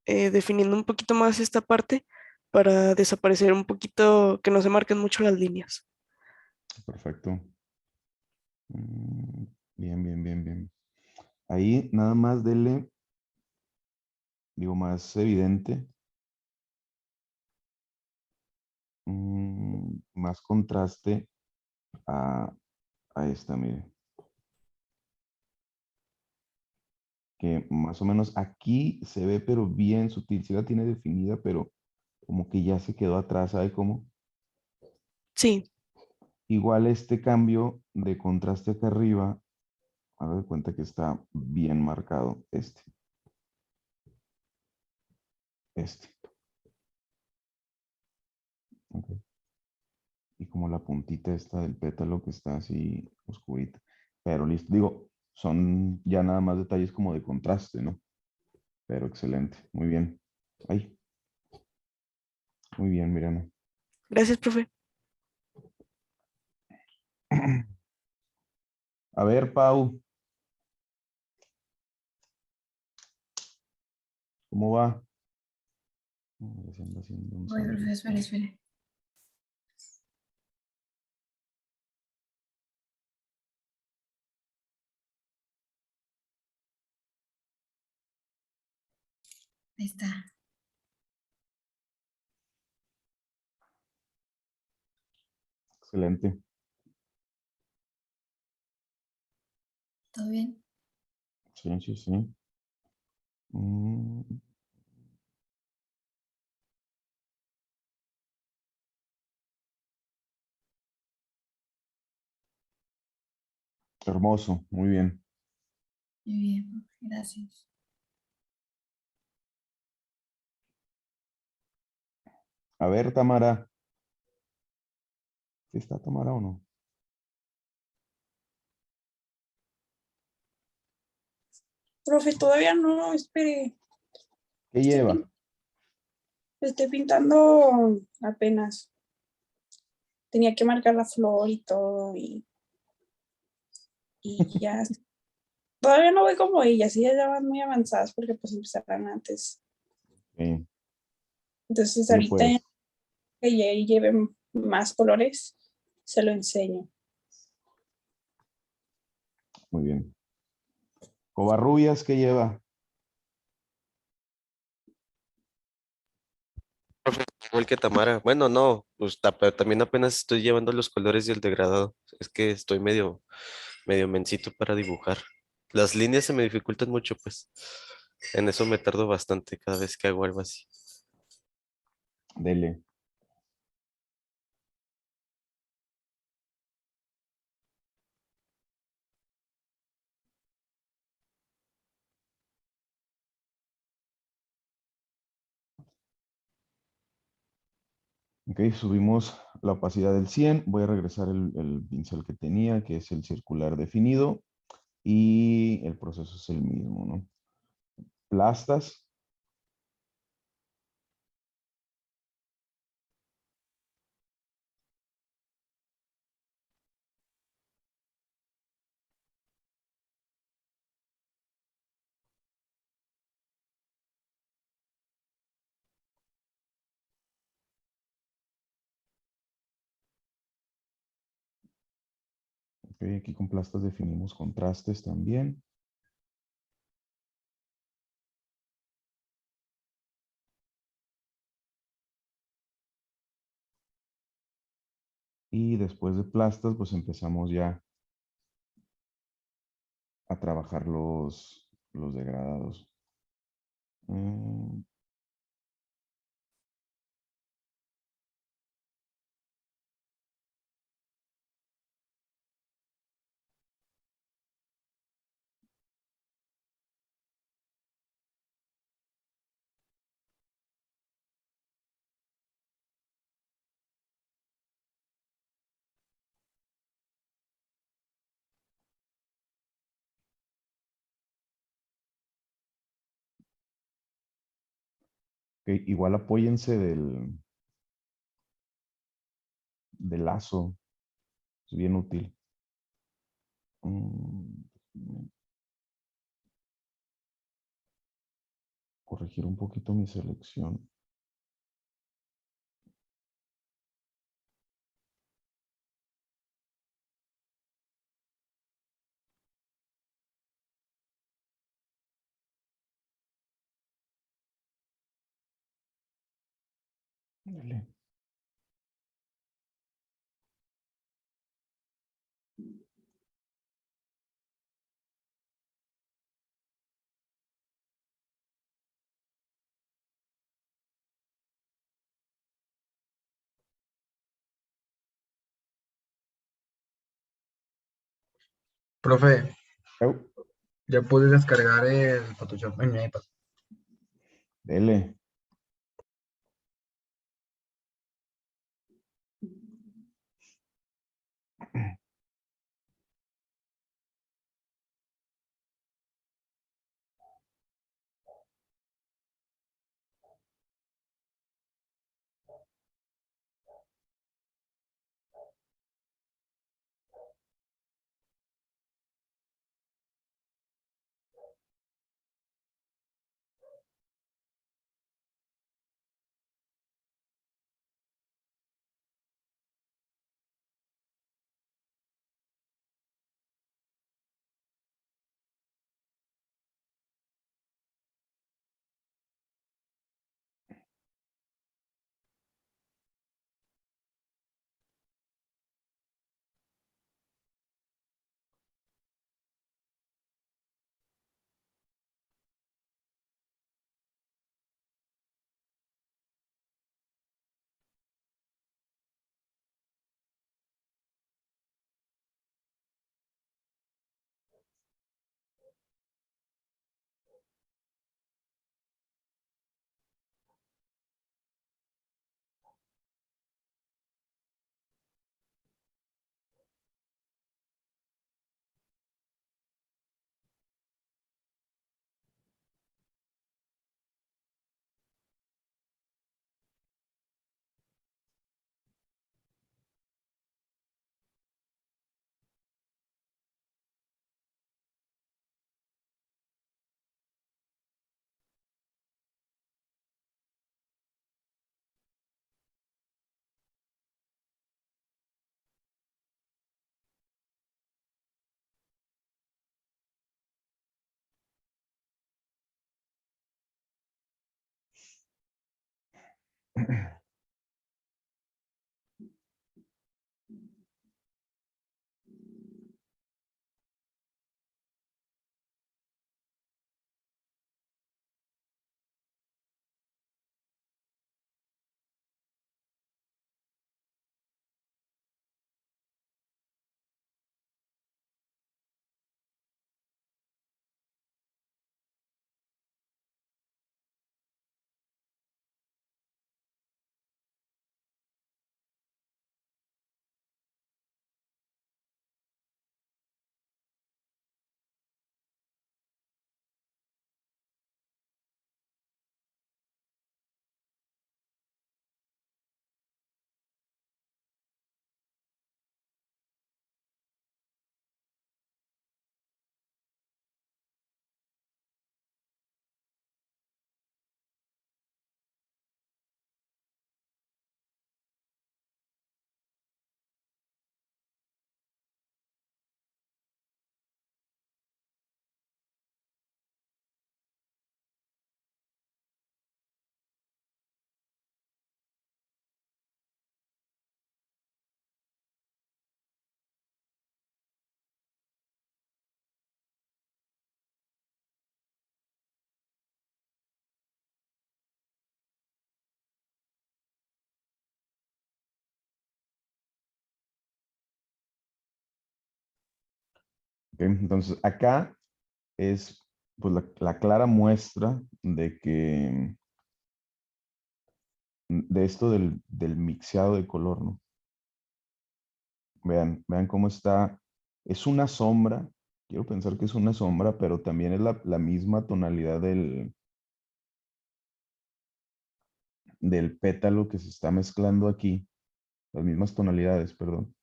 F: definiendo un poquito más esta parte para desaparecer un poquito, que no se marquen mucho las líneas.
A: Perfecto. Mm, Bien, bien, bien, bien. Ahí nada más dele, digo, más evidente, más contraste a esta, mire. Que más o menos aquí se ve, pero bien sutil. Sí la tiene definida, pero como que ya se quedó atrás, ¿sabe cómo?
F: Sí,
A: Igual este cambio de contraste acá arriba, haga de cuenta que está bien marcado este. Ok. Y como la puntita esta del pétalo que está así oscurita. Pero listo, digo, son ya nada más detalles como de contraste, ¿no? Pero excelente, muy bien. Ay, muy bien, Mirana.
F: gracias, profe.
A: A ver, Pau, ¿cómo va? Ya se anda haciendo un
C: Voy, profe, espere,
A: sándwich.
C: espere. Ahí está.
A: Excelente.
C: ¿Todo bien?
A: Sí, sí, sí. Mm, Hermoso, muy bien.
C: Muy bien, profe, gracias.
A: A ver, Tamara. ¿Sí está Tamara o no?
H: Profe, todavía no, espere.
A: ¿Qué
H: Estoy,
A: lleva?
H: estoy pintando apenas. Tenía que marcar la flor y todo y ya. Todavía no voy como ellas, ellas ya van muy avanzadas porque pues empezaron antes.
A: Sí,
H: Entonces
A: sí,
H: ahorita
A: pues,
H: que ya lleven más colores, se lo enseño.
A: muy bien. Covarrubias, ¿qué lleva?
G: Igual que Tamara. Bueno, no, pues pero también apenas estoy llevando los colores del degradado. Es que estoy medio mencito para dibujar. Las líneas se me dificultan mucho, pues. En eso me tardo bastante cada vez que hago algo así.
A: Dele. Ok, subimos la opacidad del 100. Voy a regresar el pincel que tenía, que es el circular definido. Y el proceso es el mismo, ¿no? Plastas. Ok, aquí con plastas definimos contrastes también. Y después de plastas, pues empezamos ya a trabajar los degradados. Mm, Ok, igual apóyense del lazo. Es bien útil. Corregir un poquito mi selección. Dale.
E: Profe,
A: Au,
E: ya pude descargar el Photoshop en mi iPad.
A: dele. Ok, entonces, acá es pues, la clara muestra de que de esto del mixeado de color, ¿no? Vean cómo está. Es una sombra. Quiero pensar que es una sombra, pero también es la misma tonalidad del pétalo que se está mezclando aquí, las mismas tonalidades, perdón.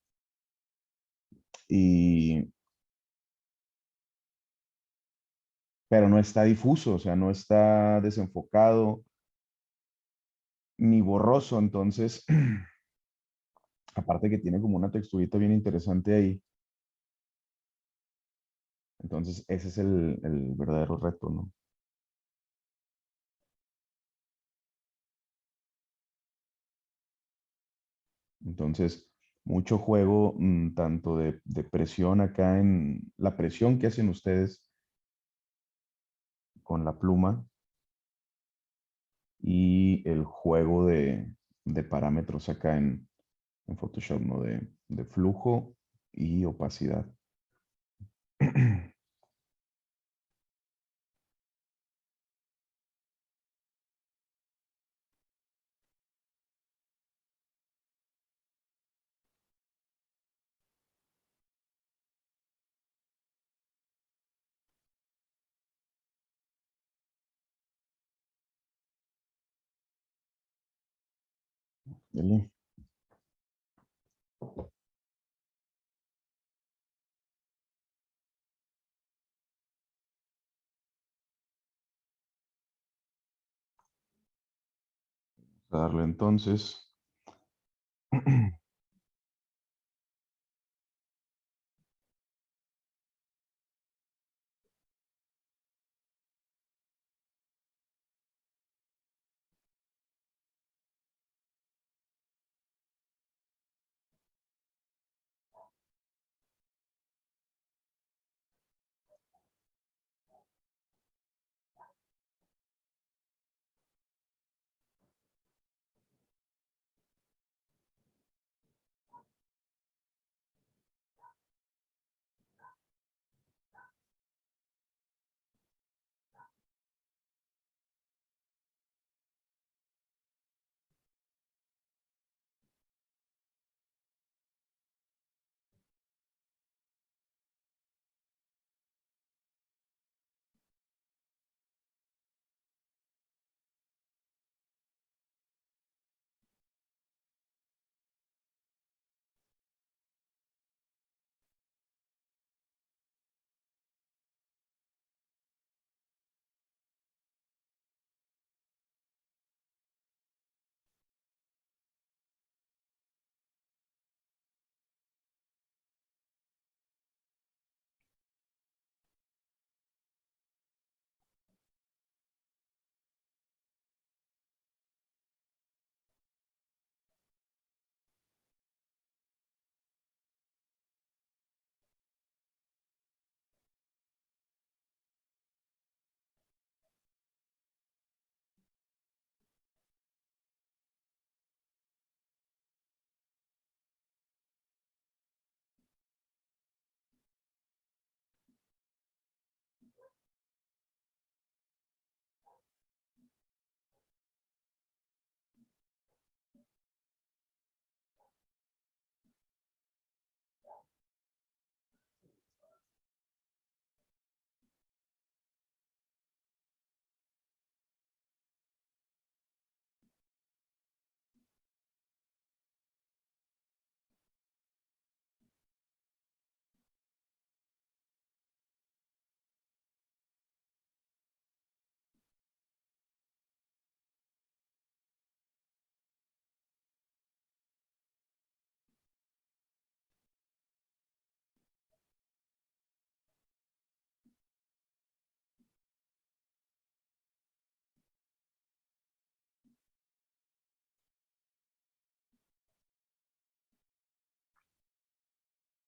A: Pero no está difuso, o sea, no está desenfocado ni borroso, entonces, aparte que tiene como una texturita bien interesante ahí. Entonces, ese es el verdadero reto, ¿no? Entonces, mucho juego, tanto de presión acá en la presión que hacen ustedes con la pluma y el juego de parámetros acá en Photoshop, ¿no? De flujo y opacidad. Dele. A darle entonces.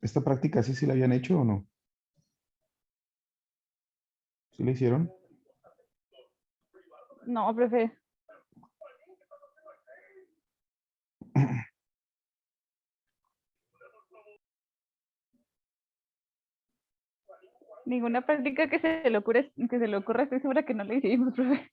A: ¿Esta práctica sí la habían hecho o no? ¿Sí la hicieron?
B: No, profe. Ninguna práctica que se le ocurra, estoy segura que no la hicimos, profe.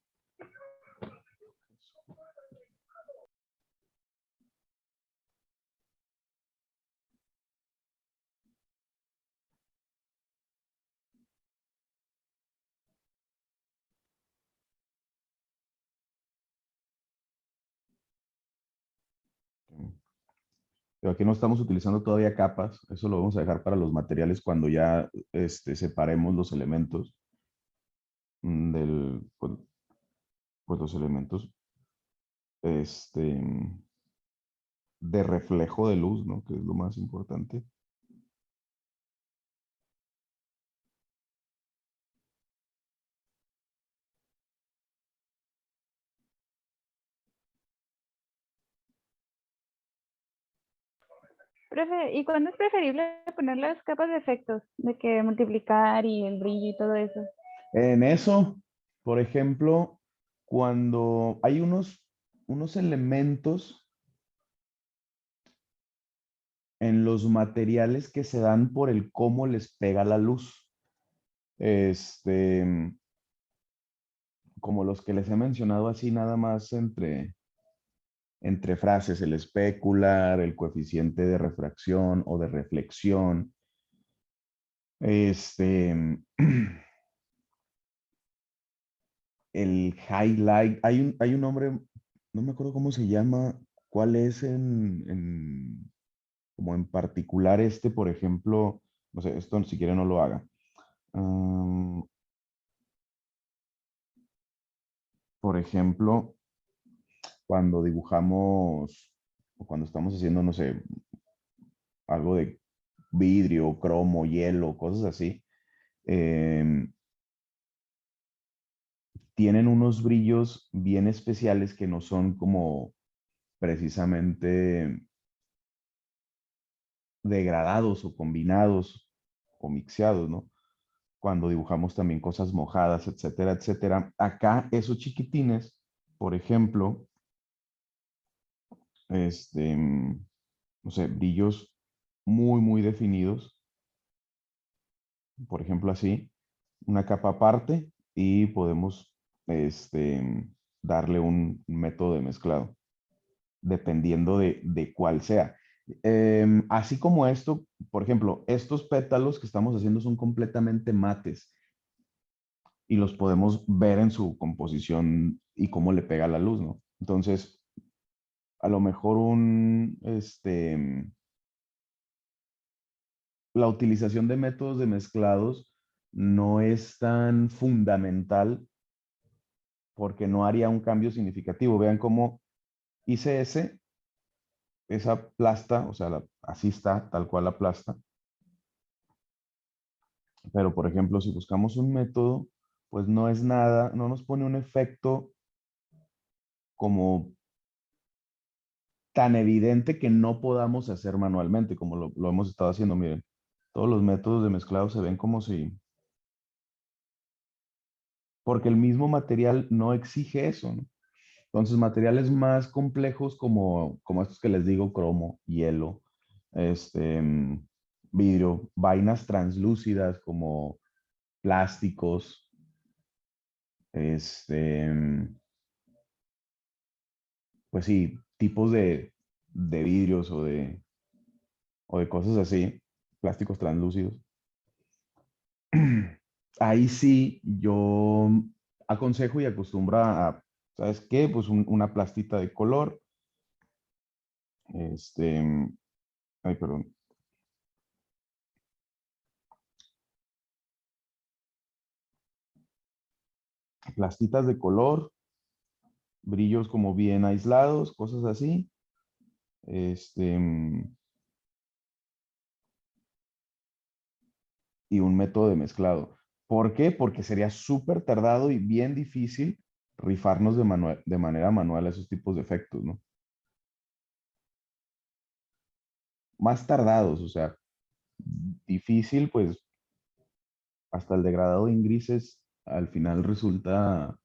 A: Pero aquí no estamos utilizando todavía capas. Eso lo vamos a dejar para los materiales cuando ya separemos los elementos pues los elementos este, de reflejo de luz, ¿no? Que es lo más importante.
B: Profe, ¿y cuándo es preferible poner las capas de efectos? De que multiplicar y el brillo y todo eso.
A: En eso, por ejemplo, cuando hay unos elementos en los materiales que se dan por el cómo les pega la luz. Como los que les he mencionado así nada más entre frases, el especular, el coeficiente de refracción o de reflexión. El highlight, hay un nombre, no me acuerdo cómo se llama, cuál es como en particular por ejemplo, no sé, esto si quiere no lo haga. Por ejemplo, cuando dibujamos o cuando estamos haciendo, no sé, algo de vidrio, cromo, hielo, cosas así, tienen unos brillos bien especiales que no son como precisamente degradados o combinados o mixeados, ¿no? Cuando dibujamos también cosas mojadas, etcétera, etcétera. Acá esos chiquitines, por ejemplo, no sé, brillos muy, muy definidos, por ejemplo así, una capa aparte y podemos darle un método de mezclado, dependiendo de cuál sea. Así como esto, por ejemplo, estos pétalos que estamos haciendo son completamente mates y los podemos ver en su composición y cómo le pega la luz, ¿no? Entonces, a lo mejor la utilización de métodos de mezclados no es tan fundamental porque no haría un cambio significativo. Vean cómo hice esa plasta, o sea, así está, tal cual la plasta. Pero, por ejemplo, si buscamos un método, pues no es nada, no nos pone un efecto como tan evidente que no podamos hacer manualmente, como lo hemos estado haciendo. Miren, todos los métodos de mezclado se ven como si, porque el mismo material no exige eso, ¿no? Entonces, materiales más complejos como estos que les digo, cromo, hielo, vidrio, vainas translúcidas como plásticos, pues sí, tipos de vidrios o de cosas así, plásticos translúcidos. Ahí sí yo aconsejo y acostumbro ¿sabes qué? Pues una plastita de color. Ay, perdón. Plastitas de color, brillos como bien aislados, cosas así. Y un método de mezclado. ¿Por qué? Porque sería súper tardado y bien difícil rifarnos de manera manual esos tipos de efectos, ¿no? Más tardados, o sea, difícil, pues hasta el degradado en grises al final resulta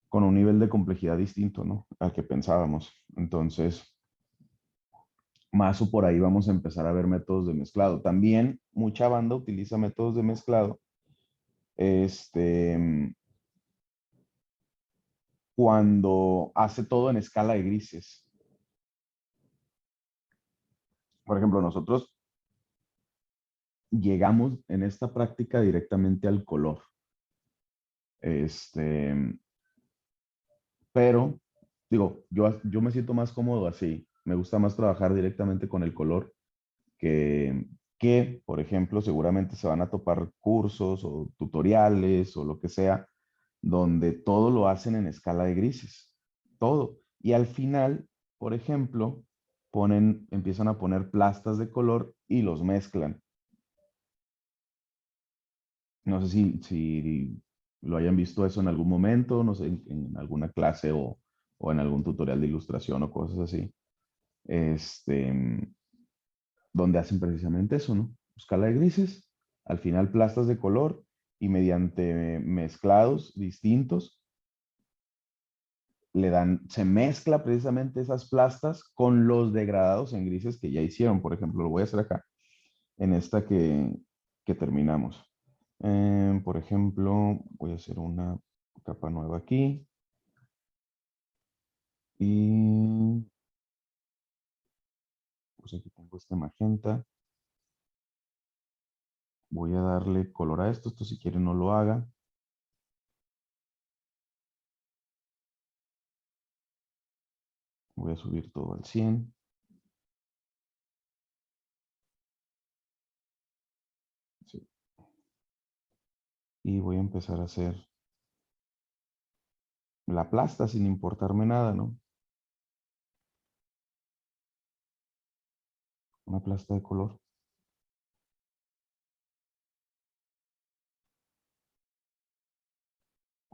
A: con un nivel de complejidad distinto, ¿no? Al que pensábamos. Entonces, más o por ahí vamos a empezar a ver métodos de mezclado. También mucha banda utiliza métodos de mezclado. Cuando hace todo en escala de grises. Por ejemplo, nosotros llegamos en esta práctica directamente al color. Pero, digo, yo me siento más cómodo así. Me gusta más trabajar directamente con el color que, por ejemplo, seguramente se van a topar cursos o tutoriales o lo que sea, donde todo lo hacen en escala de grises, todo. Y al final, por ejemplo, empiezan a poner plastas de color y los mezclan. No sé si lo hayan visto eso en algún momento, no sé, en alguna clase o en algún tutorial de ilustración o cosas así. Este, donde hacen precisamente eso, ¿no? Escala de grises, al final plastas de color y mediante mezclados distintos se mezcla precisamente esas plastas con los degradados en grises que ya hicieron. Por ejemplo, lo voy a hacer acá, en esta que terminamos. Por ejemplo, voy a hacer una capa nueva aquí. Y pues aquí tengo este magenta. Voy a darle color a esto. Esto si quieren no lo haga. Voy a subir todo al 100. Sí. Y voy a empezar a hacer la plasta sin importarme nada, ¿no? Una plasta de color.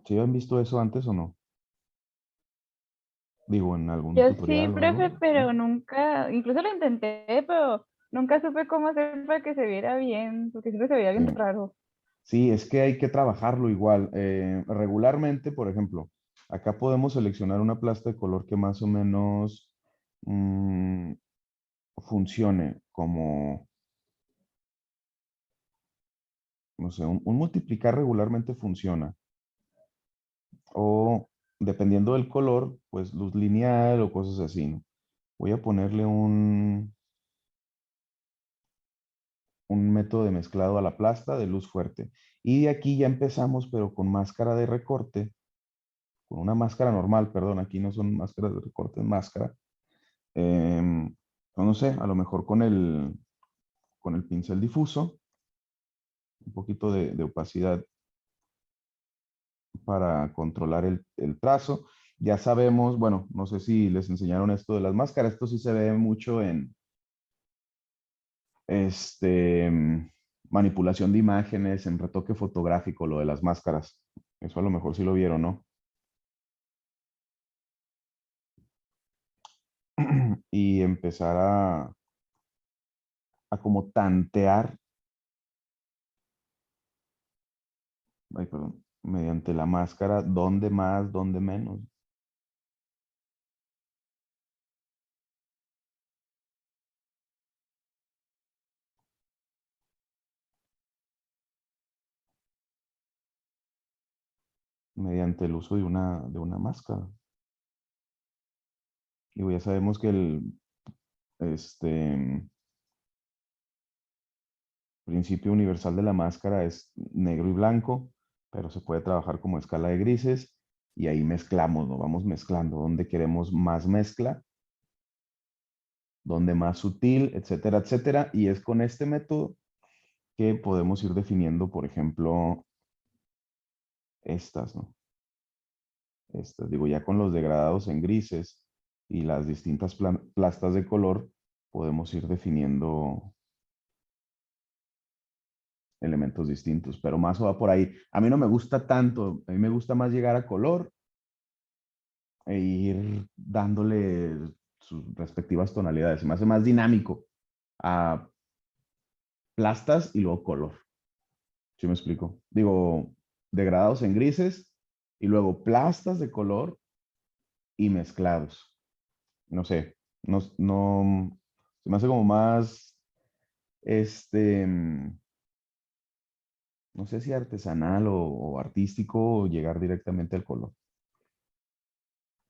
A: ¿Sí han visto eso antes o no? Digo, en algún
B: Yo sí,
A: tutorial o
B: profe,
A: algo.
B: pero
A: ¿Sí?
B: nunca, incluso lo intenté, pero nunca supe cómo hacer para que se viera bien, porque siempre se veía bien
A: Sí.
B: raro.
A: Sí, es que hay que trabajarlo igual. Regularmente, por ejemplo, acá podemos seleccionar una plasta de color que más o menos mm, funcione como, no sé, un multiplicar regularmente funciona. O dependiendo del color, pues luz lineal o cosas así, ¿no? Voy a ponerle un método de mezclado a la plasta de luz fuerte. Y de aquí ya empezamos, pero con máscara de recorte, con una máscara normal, perdón, aquí no son máscaras de recorte, es máscara. No sé, a lo mejor con el pincel difuso, un poquito de opacidad para controlar el trazo. Ya sabemos, bueno, no sé si les enseñaron esto de las máscaras, esto sí se ve mucho en manipulación de imágenes, en retoque fotográfico, lo de las máscaras. Eso a lo mejor sí lo vieron, ¿no? Y empezar a como tantear, ay, perdón, mediante la máscara, dónde más, dónde menos. Mediante el uso de una máscara. Y ya sabemos que el este, principio universal de la máscara es negro y blanco, pero se puede trabajar como escala de grises y ahí mezclamos, ¿no? Vamos mezclando donde queremos más mezcla, donde más sutil, etcétera, etcétera. Y es con este método que podemos ir definiendo, por ejemplo, estas, ¿no? Estas, digo, ya con los degradados en grises y las distintas plastas de color, podemos ir definiendo elementos distintos, pero más va por ahí. A mí no me gusta tanto, a mí me gusta más llegar a color e ir dándole sus respectivas tonalidades. Se me hace más dinámico a plastas y luego color. ¿Sí me explico? Digo, degradados en grises y luego plastas de color y mezclados. No sé, no, se me hace como más, no sé si artesanal o artístico llegar directamente al color.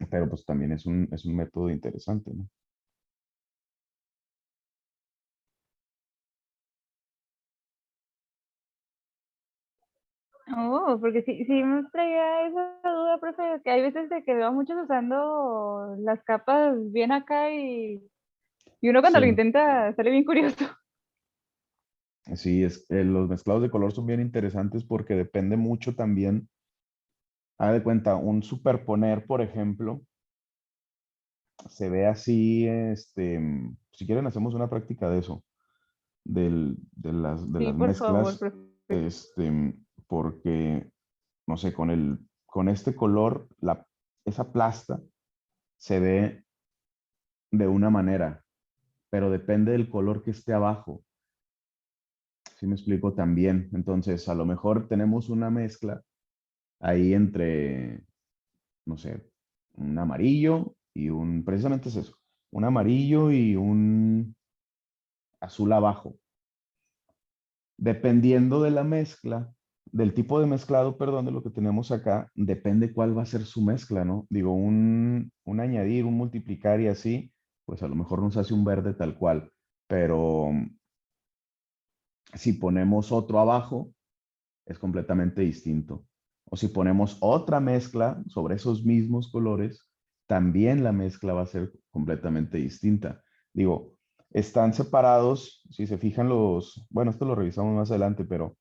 A: Pero pues también es un método interesante, ¿no?
B: Oh, porque sí me traía esa duda, profe, que hay veces de que veo a muchos usando las capas bien acá y uno cuando lo
A: Sí,
B: intenta sale bien curioso.
A: sí, los mezclados de color son bien interesantes porque depende mucho también. Haz de cuenta, un superponer, por ejemplo, se ve así, si quieren hacemos una práctica de eso, de
B: Sí,
A: las
B: por favor,
A: mezclas,
B: profe.
A: porque, no sé, con este color, esa plasta se ve de una manera, pero depende del color que esté abajo. ¿Sí me explico también? Entonces, a lo mejor tenemos una mezcla ahí entre, no sé, un amarillo precisamente es eso, un amarillo y un azul abajo. Dependiendo de la mezcla, del tipo de mezclado, perdón, de lo que tenemos acá, depende cuál va a ser su mezcla, ¿no? Digo, un añadir, un multiplicar y así, pues a lo mejor nos hace un verde tal cual, pero si ponemos otro abajo, es completamente distinto. O si ponemos otra mezcla sobre esos mismos colores, también la mezcla va a ser completamente distinta. Digo, están separados, si se fijan bueno, esto lo revisamos más adelante, pero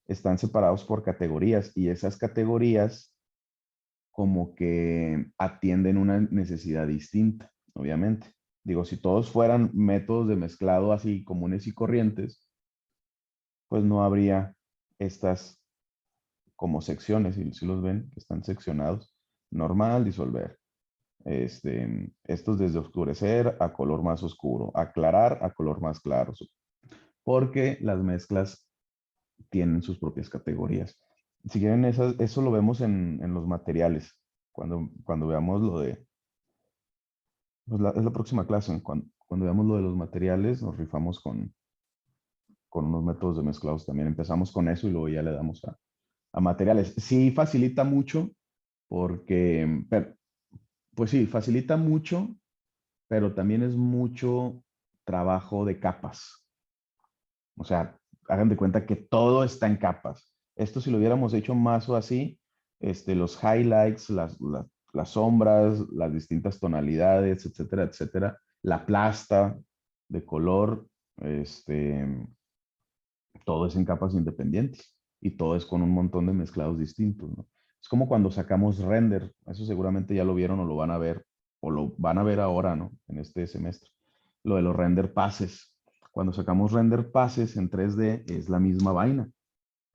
A: están separados por categorías y esas categorías como que atienden una necesidad distinta, obviamente. Digo, si todos fueran métodos de mezclado así comunes y corrientes, pues no habría estas como secciones, si los ven, que están seccionados. Normal, disolver. Estos desde oscurecer a color más oscuro, aclarar a color más claro, porque las mezclas tienen sus propias categorías. Si quieren, eso lo vemos en los materiales, cuando veamos lo de, pues es la próxima clase, cuando veamos lo de los materiales, nos rifamos con unos métodos de mezclados también. Empezamos con eso y luego ya le damos a materiales. Sí facilita mucho porque, pues sí, facilita mucho, pero también es mucho trabajo de capas. O sea, hagan de cuenta que todo está en capas. Esto si lo hubiéramos hecho más o así, los highlights, las sombras, las distintas tonalidades, etcétera, etcétera, la plasta de color, todo es en capas independientes y todo es con un montón de mezclados distintos, ¿no? Es como cuando sacamos render, eso seguramente ya lo vieron o lo van a ver, o lo van a ver ahora, ¿no? En este semestre. Lo de los render passes. Cuando sacamos render passes en 3D es la misma vaina.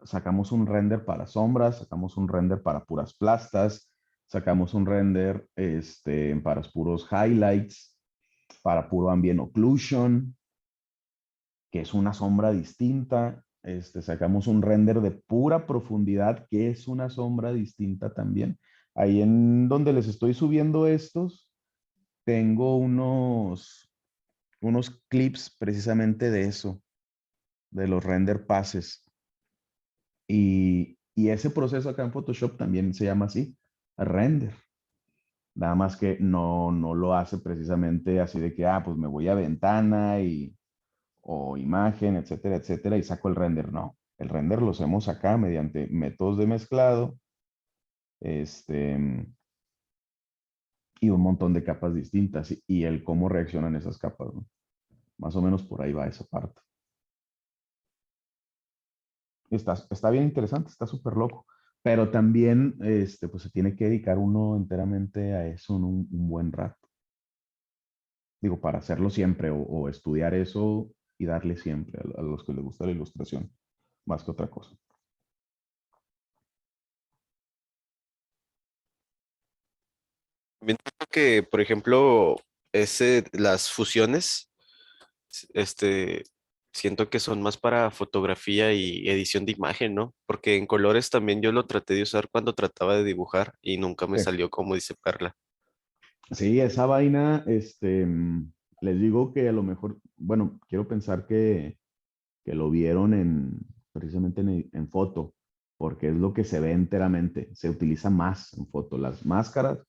A: Sacamos un render para sombras, sacamos un render para puras plastas, sacamos un render para puros highlights, para puro ambient occlusion, que es una sombra distinta. Sacamos un render de pura profundidad, que es una sombra distinta también. Ahí en donde les estoy subiendo estos, tengo unos clips precisamente de eso, de los render passes. Y ese proceso acá en Photoshop también se llama así, render. Nada más que no lo hace precisamente así de que, pues me voy a ventana o imagen, etcétera, etcétera, y saco el render. No, el render lo hacemos acá mediante métodos de mezclado, este, y un montón de capas distintas y el cómo reaccionan esas capas, ¿no? Más o menos por ahí va esa parte. Está bien interesante, está súper loco, pero también pues se tiene que dedicar uno enteramente a eso en un buen rato. Digo, para hacerlo siempre o estudiar eso y darle siempre a los que les gusta la ilustración, más que otra cosa.
G: También creo que, por ejemplo, las fusiones, este, siento que son más para fotografía y edición de imagen, ¿no? Porque en colores también yo lo traté de usar cuando trataba de dibujar y nunca me
A: Sí.
G: salió como dice Perla.
A: Sí, esa vaina, les digo que a lo mejor, bueno, quiero pensar que lo vieron precisamente en foto, porque es lo que se ve enteramente. Se utiliza más en foto, las máscaras,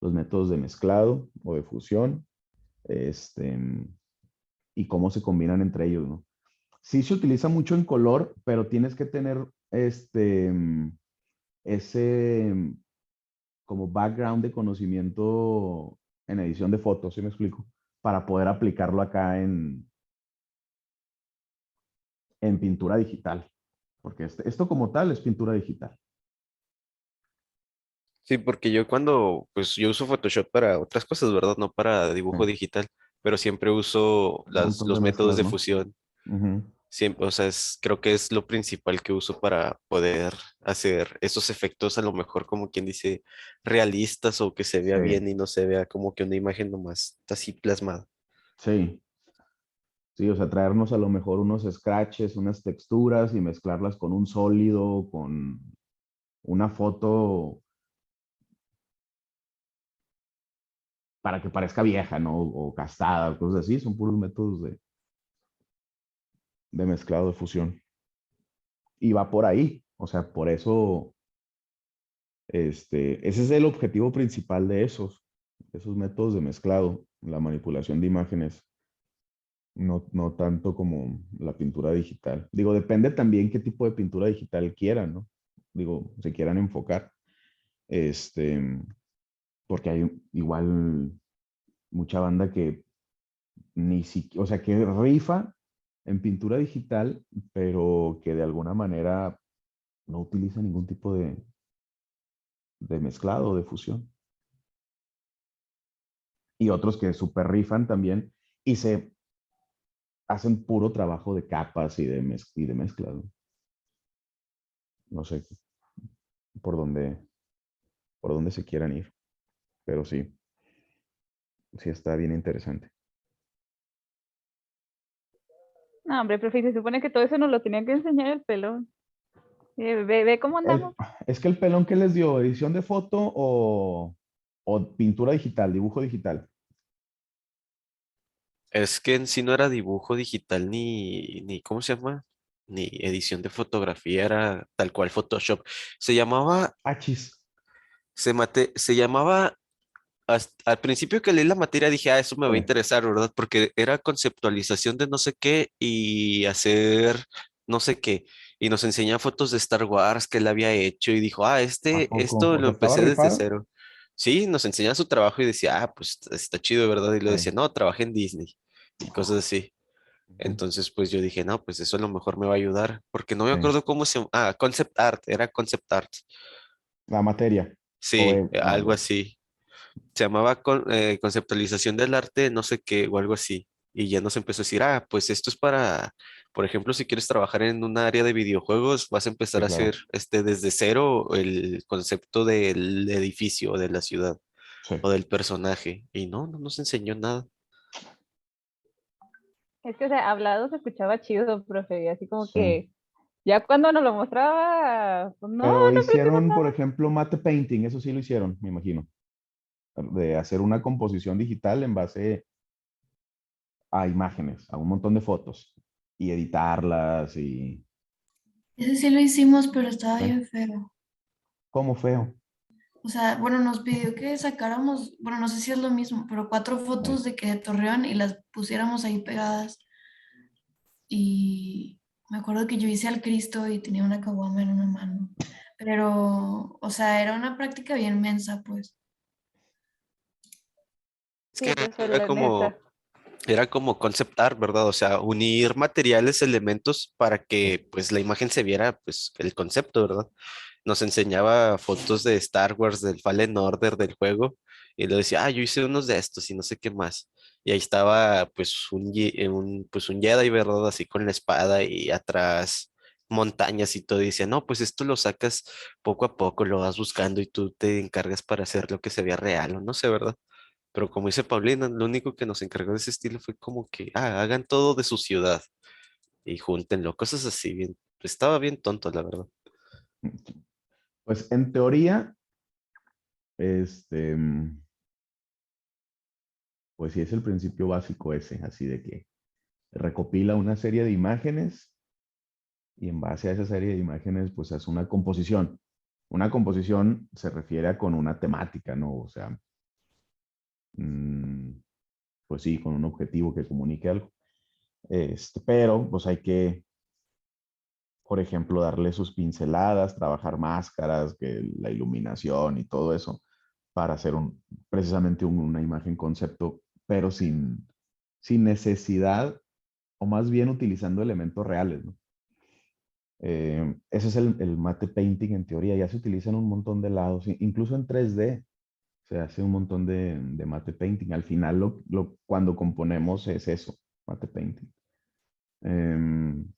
A: los métodos de mezclado o de fusión, este, y cómo se combinan entre ellos, ¿no? Sí se utiliza mucho en color, pero tienes que tener ese como background de conocimiento en edición de fotos, ¿sí me explico? Para poder aplicarlo acá en pintura digital, porque esto como tal es pintura digital.
G: Sí, porque yo cuando, pues yo uso Photoshop para otras cosas, ¿verdad? No para dibujo
A: Sí,
G: digital, pero siempre uso
A: un montón de
G: los métodos
A: mezclas,
G: de
A: ¿no?
G: fusión.
A: Ujú.
G: Siempre, o sea, creo que es lo principal que uso para poder hacer esos efectos, a lo mejor como quien dice, realistas o que se vea
A: Sí,
G: bien y no se vea como que una imagen nomás así plasmada.
A: sí, sí, o sea, traernos a lo mejor unos scratches, unas texturas y mezclarlas con un sólido, con una foto para que parezca vieja, ¿no? O gastada, cosas así, son puros métodos de mezclado de fusión. Y va por ahí, o sea, por eso, ese es el objetivo principal de esos métodos de mezclado, la manipulación de imágenes, no tanto como la pintura digital. Digo, depende también qué tipo de pintura digital quieran, ¿no? Digo, se quieran enfocar, este, porque hay igual mucha banda que ni siquiera, o sea, que rifa en pintura digital, pero que de alguna manera no utiliza ningún tipo de mezclado o de fusión. Y otros que super rifan también y se hacen puro trabajo de capas y de mezcla, ¿no? No sé por dónde, por dónde se quieran ir, pero sí, sí está bien interesante.
B: No, hombre, profe, se supone que todo eso nos lo tenía que enseñar el pelón. Ve cómo
A: El-
B: andamos.
A: es que el pelón que les dio, edición de foto o pintura digital, dibujo digital.
G: Es que en sí no era dibujo digital ni, ¿cómo se llama? Ni edición de fotografía, era tal cual Photoshop. Se llamaba,
A: Achis.
G: se llamaba, al principio que leí la materia dije, ah, eso me va a
A: Sí,
G: interesar, ¿verdad? Porque era conceptualización de no sé qué y hacer no sé qué. Y nos enseñaba fotos de Star Wars que él había hecho y dijo, ah,
A: ¿a poco?
G: esto
A: O
G: lo
A: sea, estaba
G: empecé desde
A: rifado.
G: cero. Sí, nos enseñaba su trabajo y decía, ah, pues está chido, ¿verdad? Y lo decía,
A: Sí.
G: no, trabajé en Disney y cosas así.
A: Ujú.
G: Entonces, pues yo dije, no, pues eso a lo mejor me va a ayudar, porque no me
A: Sí.
G: acuerdo cómo concept art, era concept art.
A: La materia.
G: Sí, algo
A: Ya.
G: así. Se llamaba conceptualización del arte, no sé qué, o algo así. Y ya nos empezó a decir, ah, pues esto es para, por ejemplo, si quieres trabajar en un área de videojuegos, vas a empezar
A: Sí,
G: a hacer
A: claro.
G: desde cero el concepto del edificio o de la ciudad
A: Sí.
G: o del personaje. Y no nos enseñó nada.
B: Es que, o sea, hablado se escuchaba chido, profe, y así como
A: Sí.
B: que ya cuando nos lo mostraba, pues no,
A: Pero
B: no aprendimos
A: hicieron, por
B: nada.
A: ejemplo, mate painting, eso sí lo hicieron, me imagino. De hacer una composición digital en base a imágenes, a un montón de fotos y editarlas y...
C: Ese sí lo hicimos, pero estaba
A: ¿sí?
C: bien feo.
A: ¿Cómo feo?
C: O sea, bueno, nos pidió que sacáramos, bueno, no sé si es lo mismo, pero 4 fotos
A: Sí.
C: de que de Torreón y las pusiéramos ahí pegadas. Y me acuerdo que yo hice al Cristo y tenía una caguama en una mano. Pero, o sea, era una práctica bien mensa, pues.
G: Es que
B: Sí, profe, la neta.
G: era como concept art, ¿verdad? O sea, unir materiales, elementos para
A: Sí.
G: que pues la imagen se viera pues el concepto, ¿verdad? Nos enseñaba fotos de Star Wars, del Fallen Order, del juego, y le decía, ah, yo hice unos de estos y no sé qué más. Y ahí estaba pues pues un Jedi, ¿verdad? Así con la espada y atrás montañas y todo. Y decía, no, pues esto lo sacas poco a poco, lo vas buscando y tú te encargas para hacer lo que se vea real, o no sé, ¿verdad? Pero como dice Paulina, lo único que nos encargó de ese estilo fue como que, ah, hagan todo de su ciudad y júntenlo, cosas así, bien, estaba bien tonto, la verdad.
A: Pues en teoría, pues sí es el principio básico ese, así de que recopila una serie de imágenes y en base a esa serie de imágenes, pues hace una composición. Una composición se refiere a con una temática, ¿no? O sea, mm, pues sí, con un objetivo que comunique algo. Pero pues hay que por ejemplo, darle sus pinceladas, trabajar máscaras, que la iluminación y todo eso, para hacer precisamente una imagen concepto, pero sin necesidad, o más bien utilizando elementos reales, ¿no? Ese es el mate painting en teoría, ya se utiliza en un montón de lados, incluso en 3D se hace un montón de mate painting. Al final cuando componemos es eso, mate painting. En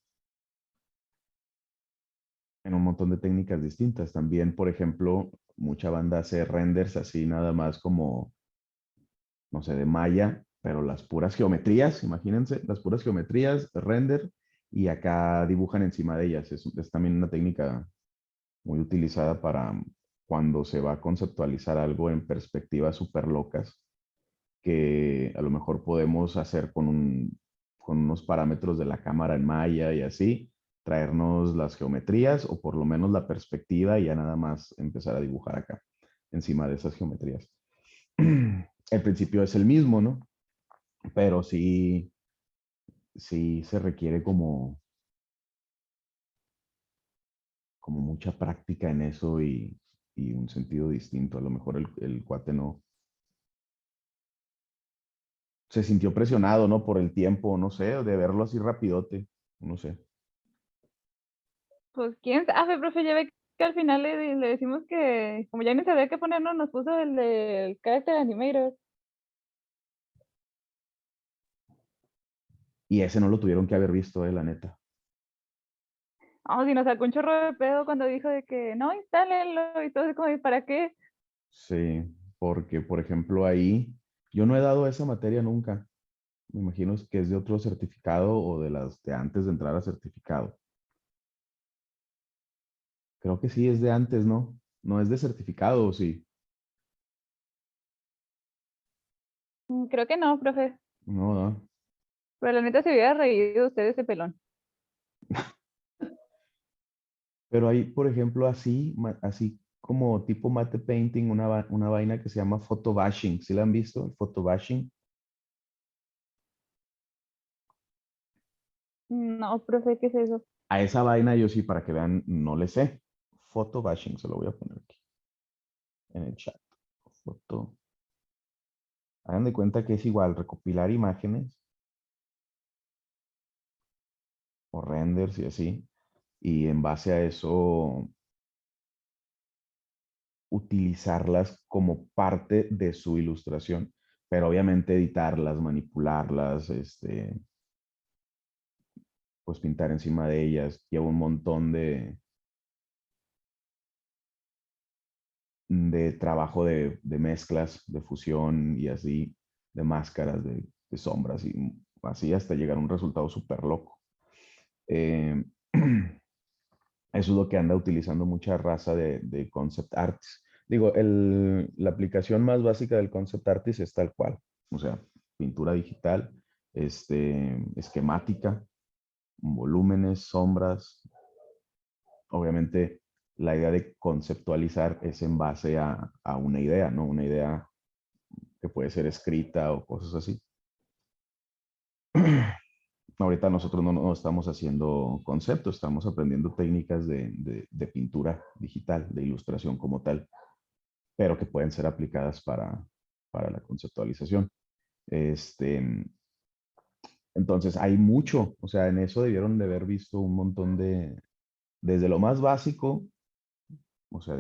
A: un montón de técnicas distintas. También, por ejemplo, mucha banda hace renders así nada más como, no sé, de Maya, pero las puras geometrías, imagínense, las puras geometrías, render, y acá dibujan encima de ellas. Es también una técnica muy utilizada para cuando se va a conceptualizar algo en perspectivas súper locas, que a lo mejor podemos hacer con unos parámetros de la cámara en Maya y así, traernos las geometrías o por lo menos la perspectiva y ya nada más empezar a dibujar acá, encima de esas geometrías. El principio es el mismo, ¿no? Pero sí se requiere como mucha práctica en eso y un sentido distinto. A lo mejor el cuate no se sintió presionado, ¿no? Por el tiempo, no sé, de verlo así rapidote, no sé.
B: Pues quién sabe, profe, ya ve que al final le decimos que, como ya no sabía qué ponernos, nos puso el del Character Animator.
A: Y ese no lo tuvieron que haber visto, la neta.
B: Vamos, y nos sacó un chorro de pedo cuando dijo de que no, instálenlo y todo, así como, ¿y para qué?
A: Sí, porque, por ejemplo, ahí, yo no he dado esa materia nunca. Me imagino que es de otro certificado o de las de antes de entrar a certificado. Creo que sí, es de antes, ¿no? No es de certificado, sí.
B: Creo que no, profe.
A: No, no.
B: Pero la neta se hubiera reído usted de ese pelón.
A: Pero hay, por ejemplo, así como tipo mate painting, una vaina que se llama photo bashing. ¿Sí la han visto? El photo bashing.
B: No, profe, ¿qué es eso?
A: A esa vaina yo sí, para que vean, no le sé. Photo bashing, se lo voy a poner aquí en el chat. Foto. Hagan de cuenta que es igual recopilar imágenes o renders y así. Y en base a eso utilizarlas como parte de su ilustración, pero obviamente editarlas, manipularlas, pues pintar encima de ellas, lleva un montón de trabajo de mezclas, de fusión y así, de máscaras, de sombras y así hasta llegar a un resultado súper loco. Eso es lo que anda utilizando mucha raza de concept artists. Digo, la aplicación más básica del concept artist es tal cual, o sea, pintura digital, esquemática, volúmenes, sombras. Obviamente, la idea de conceptualizar es en base a una idea, ¿no? Una idea que puede ser escrita o cosas así. Ahorita nosotros no estamos haciendo conceptos, estamos aprendiendo técnicas de pintura digital, de ilustración como tal, pero que pueden ser aplicadas para la conceptualización. Entonces, hay mucho, o sea, en eso debieron de haber visto un montón desde lo más básico, o sea,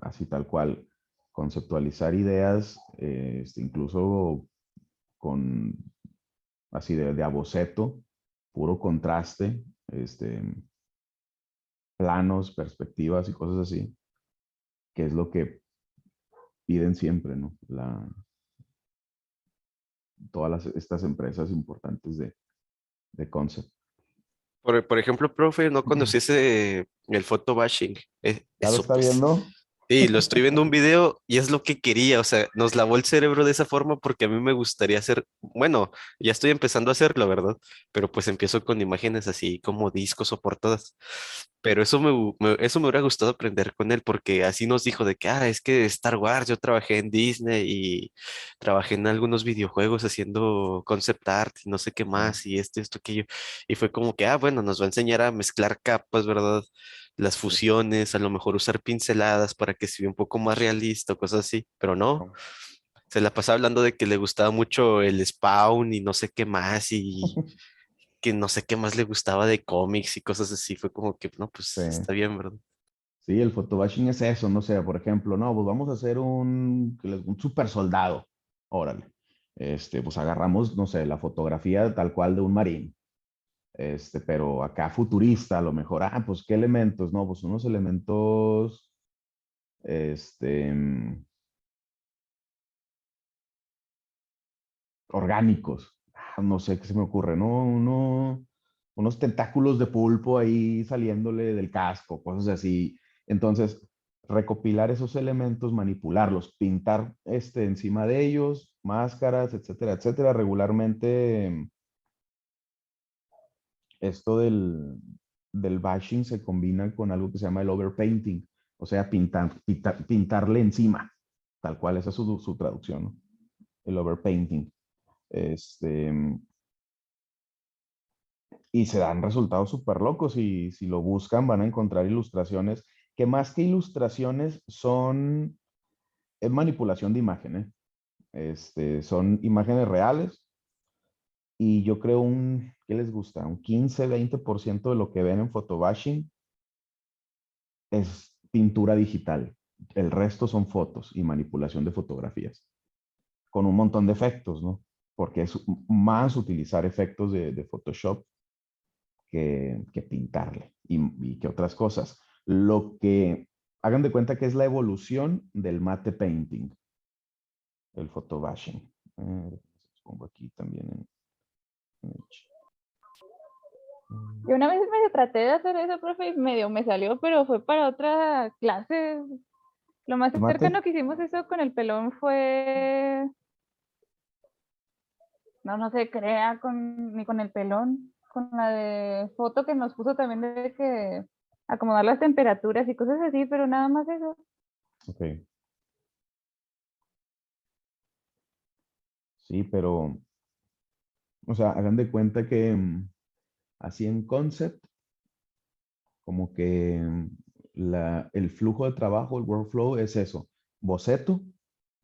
A: así tal cual, conceptualizar ideas, incluso con así de a boceto, puro contraste, planos, perspectivas y cosas así, que es lo que piden siempre, ¿no? Todas estas empresas importantes de concept.
G: Por ejemplo, profe, no conocí el photo bashing.
A: ¿Ya lo
G: Eso,
A: está
G: pues,
A: viendo?
G: Sí, lo estoy viendo un video y es lo que quería, o sea, nos lavó el cerebro de esa forma porque a mí me gustaría hacer, bueno, ya estoy empezando a hacerlo, ¿verdad? Pero pues empiezo con imágenes así como discos o portadas. Pero eso eso me hubiera gustado aprender con él porque así nos dijo de que, es que Star Wars, yo trabajé en Disney y trabajé en algunos videojuegos haciendo concept art y no sé qué
A: Ah,
G: más y esto, aquello. Y fue como que, bueno, nos va a enseñar a mezclar capas, ¿verdad? Las
A: sí,
G: fusiones, a lo mejor usar pinceladas para que se vea un poco más realista o cosas así, pero no,
A: no.
G: se la pasaba hablando de que le gustaba mucho el Spawn y no sé qué más y que no sé qué más le gustaba de cómics y cosas así, fue como que, no,
A: Sí.
G: pues está bien, ¿verdad?
A: Sí, el photobashing es eso, no sé, por ejemplo, no, pues vamos a hacer un super soldado. Órale. Pues agarramos, no sé, la fotografía tal cual de un marín. Pero acá futurista, a lo mejor, pues qué elementos, no, pues unos elementos, este, orgánicos. No sé qué se me ocurre, ¿no? Unos tentáculos de pulpo ahí saliéndole del casco, cosas así. Entonces, recopilar esos elementos, manipularlos, pintar encima de ellos, máscaras, etcétera, etcétera. Regularmente, esto del bashing se combina con algo que se llama el overpainting, o sea, pintarle encima, tal cual, esa es su traducción, ¿no? El overpainting. Este, y se dan resultados súper locos y si lo buscan van a encontrar ilustraciones que más que ilustraciones es manipulación de imágenes. Son imágenes reales y yo creo ¿qué les gusta? Un 15-20% de lo que ven en photobashing es pintura digital. El resto son fotos y manipulación de fotografías con un montón de efectos, ¿no? Porque es más utilizar efectos de Photoshop que pintarle y que otras cosas. Lo que hagan de cuenta que es la evolución del matte painting, el photobashing. Pongo aquí también en el chat.
B: Yo una vez medio traté de hacer eso, profe, y medio me salió, pero fue para otra clase. Lo más
A: ¿El mate?
B: cercano que hicimos eso con el pelón fue, no se crea ni con el pelón, con la de foto que nos puso también de que acomodar las temperaturas y cosas así, pero nada más eso.
A: Ok. Sí, pero, o sea, hagan de cuenta que así en concept, como que el flujo de trabajo, el workflow es eso, boceto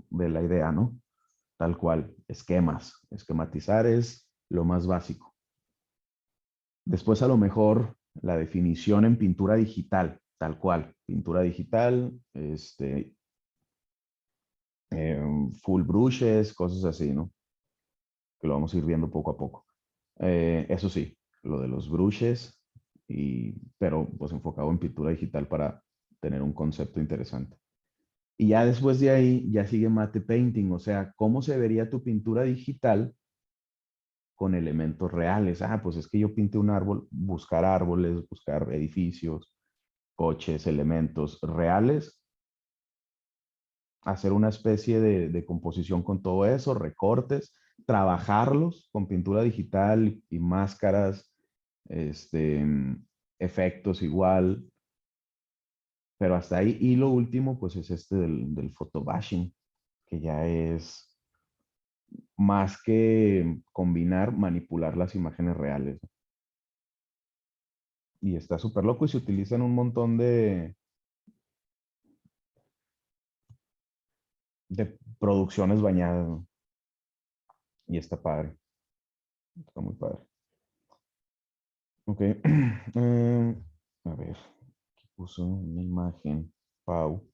A: de la idea, ¿no? Tal cual, esquemas. Esquematizar es lo más básico. Después a lo mejor la definición en pintura digital, tal cual. Pintura digital, full brushes, cosas así, ¿no? Que lo vamos a ir viendo poco a poco. Eso sí, lo de los brushes, pero pues enfocado en pintura digital para tener un concepto interesante. Y ya después de ahí, ya sigue matte painting, o sea, ¿cómo se vería tu pintura digital con elementos reales? Pues es que yo pinté un árbol, buscar árboles, buscar edificios, coches, elementos reales, hacer una especie de composición con todo eso, recortes, trabajarlos con pintura digital y máscaras, este, efectos igual, pero hasta ahí. Y lo último, pues es del photobashing, que ya es más que combinar, manipular las imágenes reales. Y está súper loco y se utilizan un montón de producciones bañadas, ¿no? Y está padre. Está muy padre. Ok. A ver, aquí puso una imagen. Pau.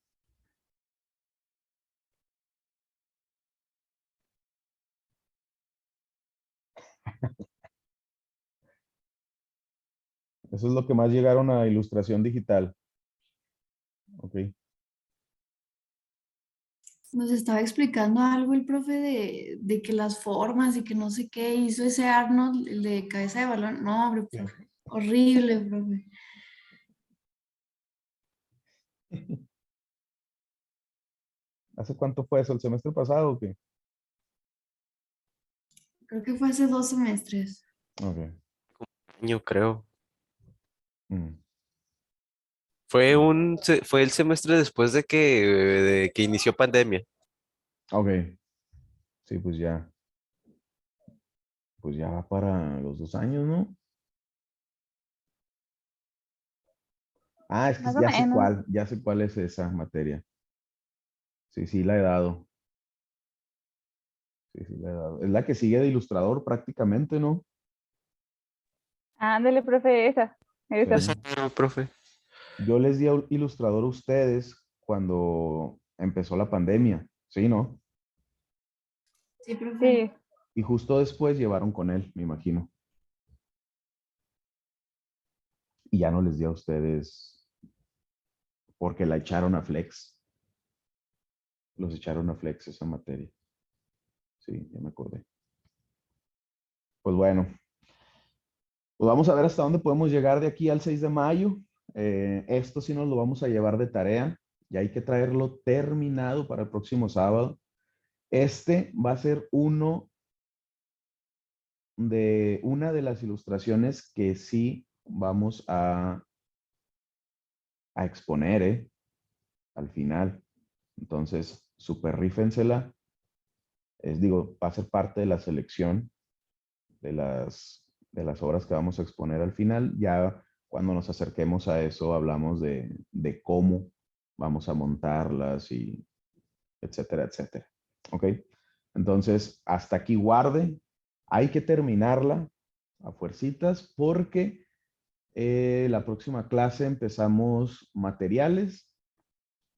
A: Eso es lo que más llegaron a ilustración digital. Ok.
C: Nos estaba explicando algo el profe de que las formas y que no sé qué hizo ese Arnold, el de cabeza de balón. No, hombre, profe. Horrible, profe.
A: ¿Hace cuánto fue eso? ¿El semestre pasado o qué?
C: Creo que fue hace 2 semestres.
A: Ok.
G: Yo creo.
A: Mm,
G: Fue el semestre después de que inició pandemia.
A: ok. Sí, pues ya va para los 2 años, ¿no? Ah, es que
B: Más o menos.
A: ya sé cuál es esa materia. Sí, sí, la he dado. Sí, sí, la he dado. Es la que sigue de ilustrador prácticamente, ¿no?
B: Ándale, profe, esa. Esa.
A: Sí.
G: Profe.
A: Yo les di a ilustrador a ustedes cuando empezó la pandemia, ¿sí, no?
C: Sí, profe.
B: Sí.
A: Y justo después llevaron con él, me imagino. Y ya no les di a ustedes porque la echaron a Flex. Los echaron a Flex esa materia. Sí, ya me acordé. Pues bueno, pues vamos a ver hasta dónde podemos llegar de aquí al 6 de mayo. Esto sí nos lo vamos a llevar de tarea. Y hay que traerlo terminado para el próximo sábado. Este va a ser una de las ilustraciones que sí vamos a exponer, al final. Entonces, super rífensela. Digo, va a ser parte de la selección de las obras que vamos a exponer al final. Ya cuando nos acerquemos a eso, hablamos de cómo vamos a montarlas y etcétera, etcétera. ¿Ok? Entonces, hasta aquí guarde. Hay que terminarla a fuercitas porque la próxima clase empezamos materiales.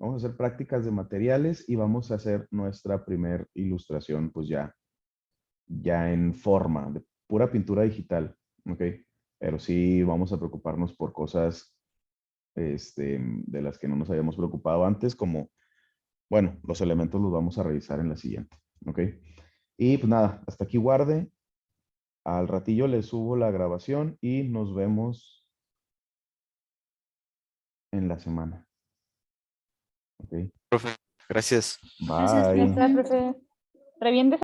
A: Vamos a hacer prácticas de materiales y vamos a hacer nuestra primer ilustración, pues ya en forma, de pura pintura digital, ¿ok? Pero sí vamos a preocuparnos por cosas de las que no nos habíamos preocupado antes, como, bueno, los elementos los vamos a revisar en la siguiente, ¿ok? Y pues nada, hasta aquí guarde. Al ratillo le subo la grabación y nos vemos en la semana, ¿ok?
G: Profe, gracias.
C: Gracias,
A: Bye.
B: Ya está,
C: profe.
B: profe. Reviende